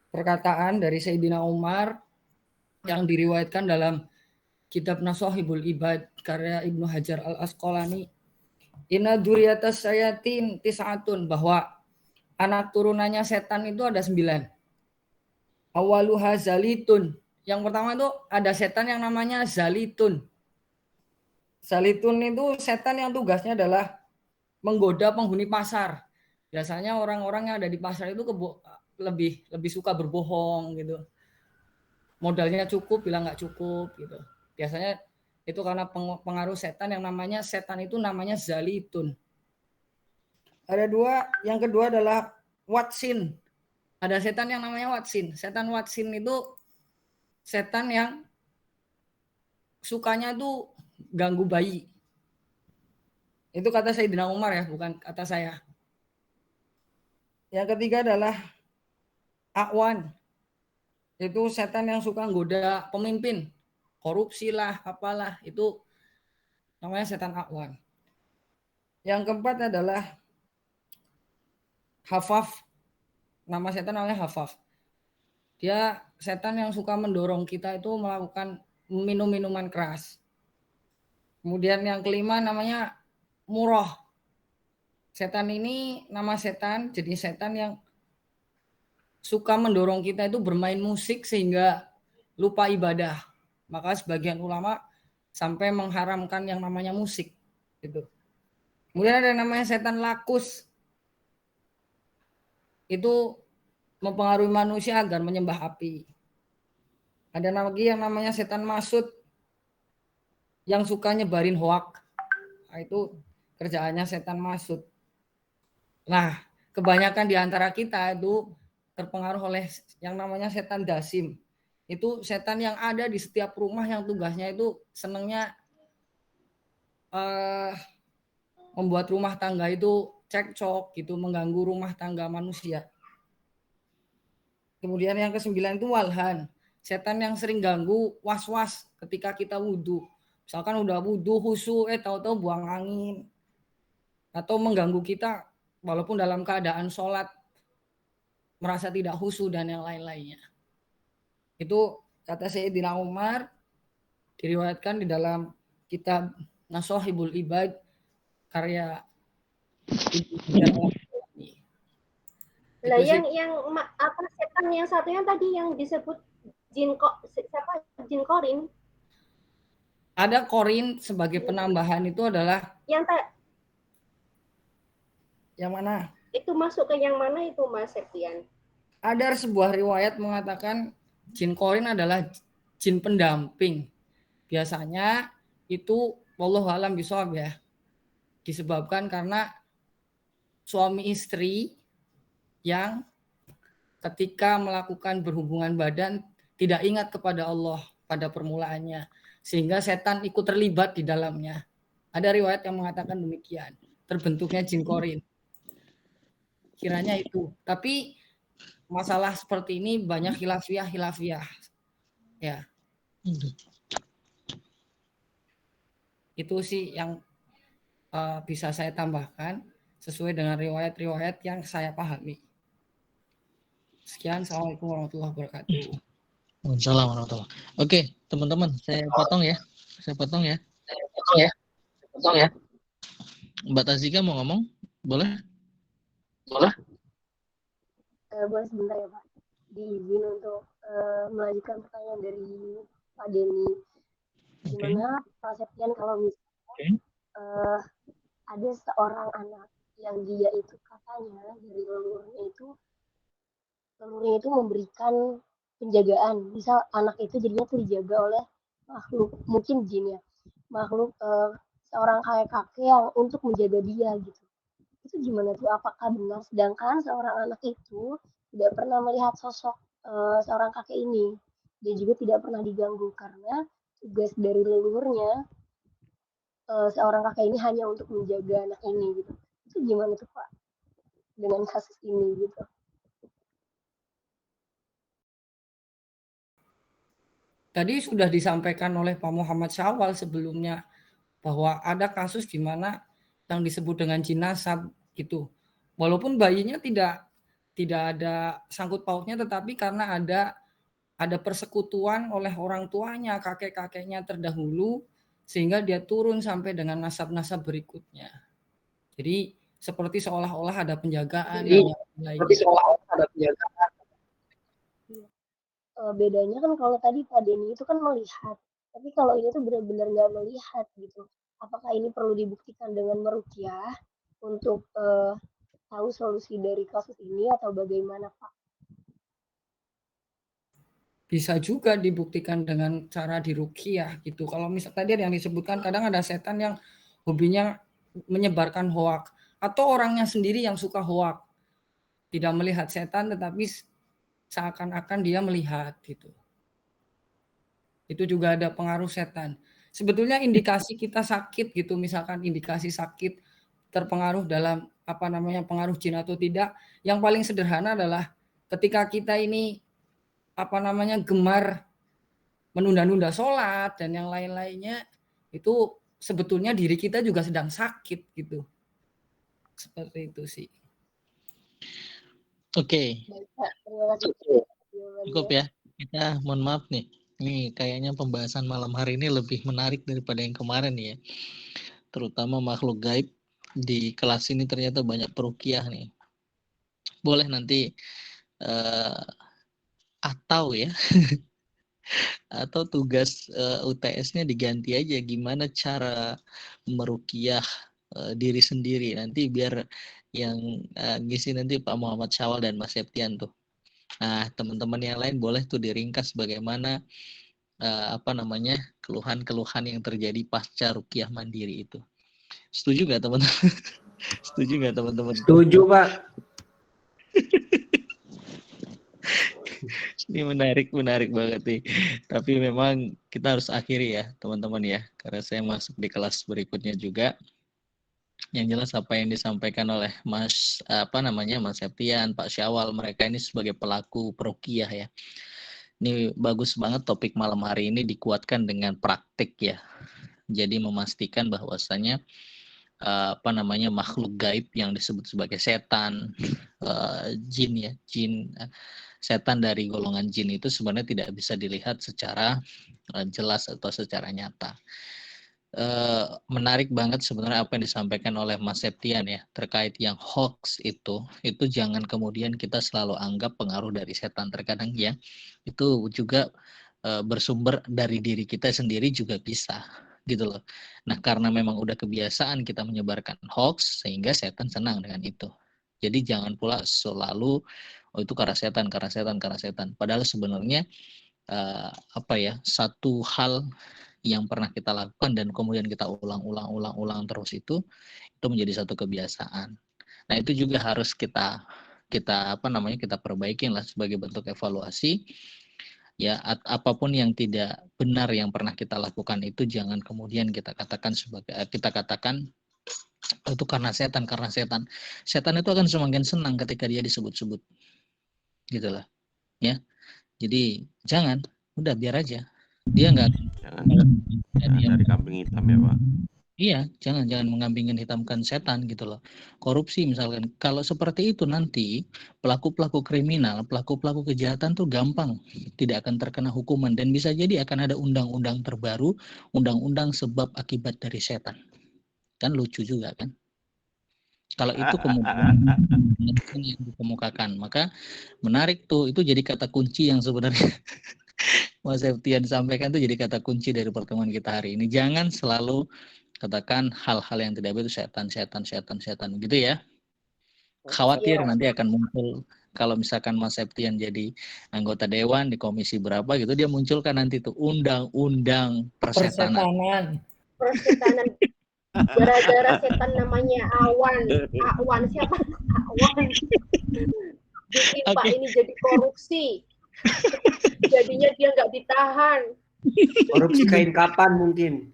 perkataan dari Sayyidina Umar yang diriwayatkan dalam kitab Nashahibul Ibad karya Ibnu Hajar Al-Asqalani. Inna dzurriyyatas syayatin tis'atun, bahwa anak turunannya setan itu ada 9. Awaluha zalitun. Yang pertama itu ada setan yang namanya zalitun. Zalitun itu setan yang tugasnya adalah menggoda penghuni pasar. Biasanya orang-orang yang ada di pasar itu lebih suka berbohong gitu. Modalnya cukup bilang nggak cukup gitu. Biasanya itu karena pengaruh setan yang namanya zalitun. Ada 2, yang kedua adalah watsin. Ada setan yang namanya watsin. Setan watsin itu setan yang sukanya tuh ganggu bayi. Itu kata Sayyidina Umar ya, bukan kata saya. Yang ketiga adalah A'wan. Itu setan yang suka nggoda pemimpin. Korupsi lah, apalah. Itu namanya setan A'wan. Yang keempat adalah Hafaf. Nama setan namanya Hafaf. Dia setan yang suka mendorong kita itu melakukan minum minuman keras. Kemudian yang kelima namanya Murrah. Setan ini nama setan, jadi setan yang suka mendorong kita itu bermain musik sehingga lupa ibadah. Maka sebagian ulama sampai mengharamkan yang namanya musik. Gitu. Kemudian ada namanya setan Lakus. Itu mempengaruhi manusia agar menyembah api. Ada lagi yang namanya setan Masud yang suka nyebarin hoak. Nah, itu kerjaannya setan Masud. Nah, kebanyakan di antara kita itu terpengaruh oleh yang namanya setan Dasim. Itu setan yang ada di setiap rumah yang tugasnya itu senangnya membuat rumah tangga itu cekcok gitu, mengganggu rumah tangga manusia. Kemudian yang ke-9 itu walhan. Setan yang sering ganggu was-was ketika kita wudhu. Misalkan udah wudhu khusyuk, tahu-tahu buang angin. Atau mengganggu kita walaupun dalam keadaan sholat. Merasa tidak khusyuk dan yang lain-lainnya. Itu kata Sayyidina Umar. Diriwayatkan di dalam kitab Nashahibul Ibad karya Lah yang apa setan yang satunya tadi yang disebut jin korin? Ada korin sebagai penambahan itu adalah yang mana? Itu masuk ke yang mana itu Mas Septian? Ada sebuah riwayat mengatakan jin korin adalah jin pendamping. Biasanya itu wallahu alam bishawab ya. Disebabkan karena suami istri yang ketika melakukan berhubungan badan tidak ingat kepada Allah pada permulaannya, sehingga setan ikut terlibat di dalamnya. Ada riwayat yang mengatakan demikian, terbentuknya jin korin. Kiranya itu. Tapi masalah seperti ini banyak hilafiah. Ya. Itu sih yang bisa saya tambahkan sesuai dengan riwayat-riwayat yang saya pahami. Sekian, Assalamualaikum warahmatullahi wabarakatuh. Waalaikumsalam warahmatullahi. Oke, teman-teman, saya potong ya. Mbak Tazika mau ngomong? Boleh? Boleh sebentar ya Pak. Diizin untuk melanjutkan pertanyaan dari Pak Denny. Gimana Pak Septian kalau misalnya ada seorang anak yang dia itu katanya dari leluhurnya itu memberikan penjagaan. Misal anak itu jadinya tuh dijaga oleh makhluk, mungkin jin ya, makhluk seorang kakek yang untuk menjaga dia gitu. Itu gimana tuh? Apakah benar? Sedangkan seorang anak itu tidak pernah melihat sosok seorang kakek ini. Dia juga tidak pernah diganggu karena tugas dari leluhurnya seorang kakek ini hanya untuk menjaga anak ini gitu. Itu gimana tuh Pak dengan kasus ini gitu? Tadi sudah disampaikan oleh Pak Muhammad Syawal sebelumnya bahwa ada kasus di mana yang disebut dengan jin nasab gitu. Walaupun bayinya tidak ada sangkut pautnya, tetapi karena ada persekutuan oleh orang tuanya, kakek-kakeknya terdahulu, sehingga dia turun sampai dengan nasab-nasab berikutnya. Jadi seperti seolah-olah ada penjagaan. Bedanya kan kalau tadi Pak Denny itu kan melihat, tapi kalau ini tuh benar-benar nggak melihat gitu. Apakah ini perlu dibuktikan dengan meruqyah untuk tahu solusi dari kasus ini atau bagaimana Pak? Bisa juga dibuktikan dengan cara diruqyah gitu. Kalau misal tadi yang disebutkan kadang ada setan yang hobinya menyebarkan hoak, atau orangnya sendiri yang suka hoak, tidak melihat setan tetapi seakan-akan dia melihat gitu. Itu juga ada pengaruh setan. Sebetulnya indikasi kita sakit gitu, misalkan indikasi sakit terpengaruh dalam pengaruh jin atau tidak, yang paling sederhana adalah ketika kita ini gemar menunda-nunda sholat dan yang lain-lainnya, itu sebetulnya diri kita juga sedang sakit gitu. Seperti itu sih. Oke. Cukup ya. Kita mohon maaf nih. Ini kayaknya pembahasan malam hari ini lebih menarik daripada yang kemarin ya. Terutama makhluk gaib di kelas ini ternyata banyak peruqyah nih. Boleh nanti atau ya atau tugas UTS-nya diganti aja gimana cara meruqyah diri sendiri, nanti biar yang ngisi nanti Pak Muhammad Syawal dan Mas Septian tuh. Nah, teman-teman yang lain boleh tuh diringkas bagaimana keluhan-keluhan yang terjadi pasca ruqyah mandiri itu. Setuju nggak teman-teman? Setuju nggak teman-teman? Setuju Pak. Ini menarik banget nih. Tapi memang kita harus akhiri ya teman-teman ya, karena saya masuk di kelas berikutnya juga. Yang jelas apa yang disampaikan oleh Mas Septian, Pak Syawal, mereka ini sebagai pelaku peruqyah ya. Ini bagus banget topik malam hari ini dikuatkan dengan praktik ya. Jadi memastikan bahwasanya makhluk gaib yang disebut sebagai setan, jin, setan dari golongan jin itu sebenarnya tidak bisa dilihat secara jelas atau secara nyata. Menarik banget sebenarnya apa yang disampaikan oleh Mas Septian ya terkait yang hoax itu jangan kemudian kita selalu anggap pengaruh dari setan. Terkadang ya itu juga bersumber dari diri kita sendiri juga bisa gitu loh. Nah, karena memang udah kebiasaan kita menyebarkan hoax sehingga setan senang dengan itu. Jadi jangan pula selalu itu karena setan. Padahal sebenarnya satu hal yang pernah kita lakukan dan kemudian kita ulang terus itu menjadi satu kebiasaan. Nah, itu juga harus kita perbaikin lah sebagai bentuk evaluasi. Ya, apapun yang tidak benar yang pernah kita lakukan itu jangan kemudian kita katakan itu karena setan. Setan itu akan semakin senang ketika dia disebut-sebut, gitulah, ya. Jadi jangan, udah biar aja. Dia nggak. Jangan dari kambing hitam ya Pak. Iya, jangan mengambingin hitamkan setan gitu loh. Korupsi misalkan, kalau seperti itu nanti pelaku-pelaku kriminal, pelaku-pelaku kejahatan tuh gampang tidak akan terkena hukuman dan bisa jadi akan ada undang-undang terbaru, undang-undang sebab akibat dari setan. Kan lucu juga kan? Kalau itu kemudian yang dikemukakan, maka menarik tuh, itu jadi kata kunci yang sebenarnya Mas Septian sampaikan tuh jadi kata kunci dari pertemuan kita hari ini. Jangan selalu katakan hal-hal yang tidak baik itu setan gitu ya. Khawatir nanti akan muncul kalau misalkan Mas Septian jadi anggota dewan di komisi berapa gitu, dia munculkan nanti tuh undang-undang persetanan. Gara-gara setan namanya Awan siapa? Awan. Bikin Pak ini jadi korupsi. Jadinya dia nggak ditahan. Korupsi kain kapan mungkin.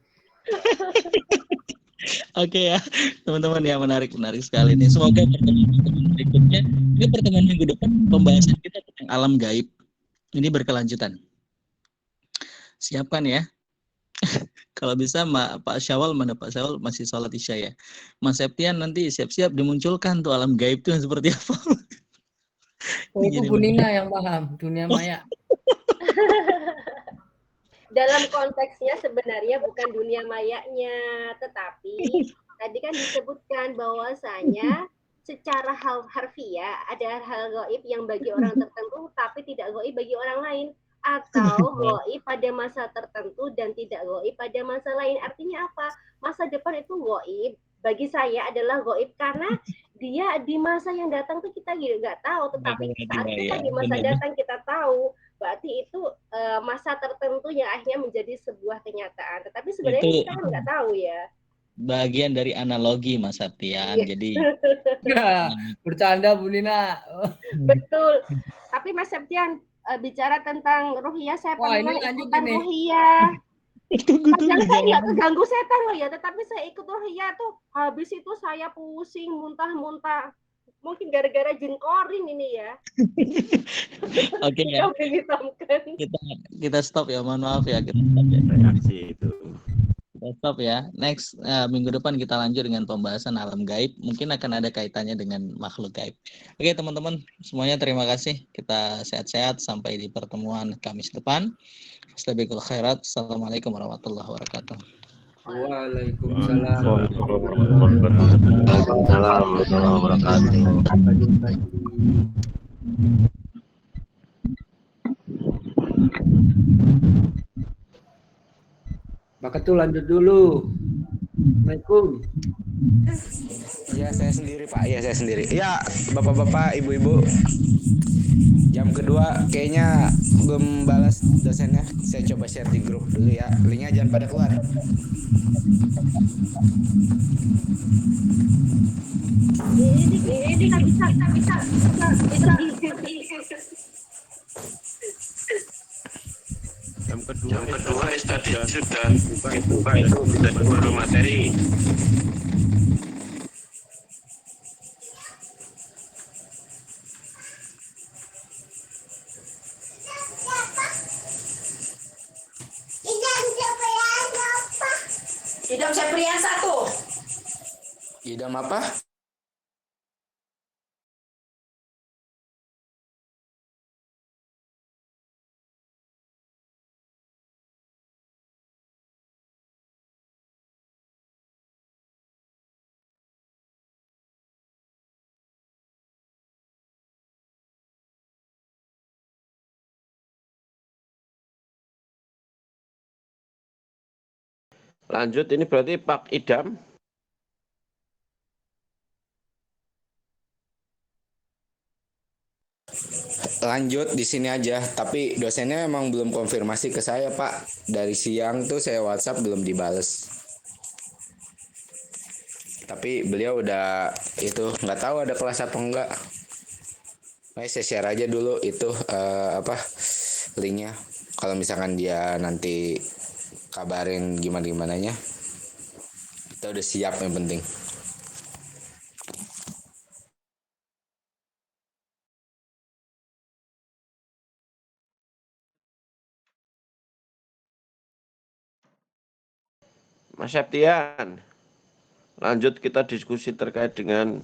Oke ya, teman-teman ya, menarik sekali nih. Semoga pertemuan berikutnya, ini pertemuan minggu depan pembahasan kita tentang alam gaib. Ini berkelanjutan. Siapkan ya. Kalau bisa Pak Syawal, mana Pak Syawal masih sholat isya ya. Mas Septian nanti siap-siap dimunculkan tuh alam gaib itu yang seperti apa. Itu Bu Nina yang paham, dunia maya. Dalam konteksnya sebenarnya bukan dunia mayanya, tetapi tadi kan disebutkan bahwasanya secara harfiah ada hal gaib yang bagi orang tertentu tapi tidak gaib bagi orang lain, atau gaib pada masa tertentu dan tidak gaib pada masa lain. Artinya apa? Masa depan itu gaib bagi saya adalah gaib karena dia di masa yang datang tuh kita nggak tahu, tetapi saat kita di masa datang kita tahu. Berarti itu masa tertentu yang akhirnya menjadi sebuah kenyataan. Tetapi sebenarnya itu, kita kan nggak tahu ya. Bagian dari analogi Mas Septian. Jadi bercanda Bu Nina. Betul. Tapi Mas Septian bicara tentang ruhiyah, saya pernah ikutan ruhiyah. Padahal saya nggak keganggu setan loh ya, tetapi saya ikut ruhiyah tuh habis itu saya pusing, muntah-muntah. Mungkin gara-gara jin korin ini ya. Oke ya. Kita stop ya, mohon maaf ya. Kita stop ya. Next minggu depan kita lanjut dengan pembahasan alam gaib. Mungkin akan ada kaitannya dengan makhluk gaib. Oke teman-teman, semuanya terima kasih. Kita sehat-sehat sampai di pertemuan Kamis depan. Astaghfirullah khairat. Assalamualaikum warahmatullahi wabarakatuh. Waalaikumsalam warahmatullahi wabarakatuh. Maka tuh lanjut dulu. Assalamualaikum. Ya saya sendiri Pak, ya saya sendiri. Ya bapak-bapak, ibu-ibu. Jam kedua kayaknya belum balas dosennya. Saya coba share di grup dulu ya. Linknya jangan pada keluar. Ini nggak bisa. Jam kedua tadi sudah buka itu sudah baru materi. Idam Septrian 1. Idam apa? Lanjut, ini berarti Pak Idam. Lanjut di sini aja, tapi dosennya emang belum konfirmasi ke saya Pak. Dari siang tuh saya WhatsApp belum dibales. Tapi beliau udah itu nggak tahu ada kelas apa enggak. Saya share aja dulu itu linknya. Kalau misalkan dia nanti kabarin gimana-gimananya, kita udah siap yang penting. Mas Septian, lanjut kita diskusi terkait dengan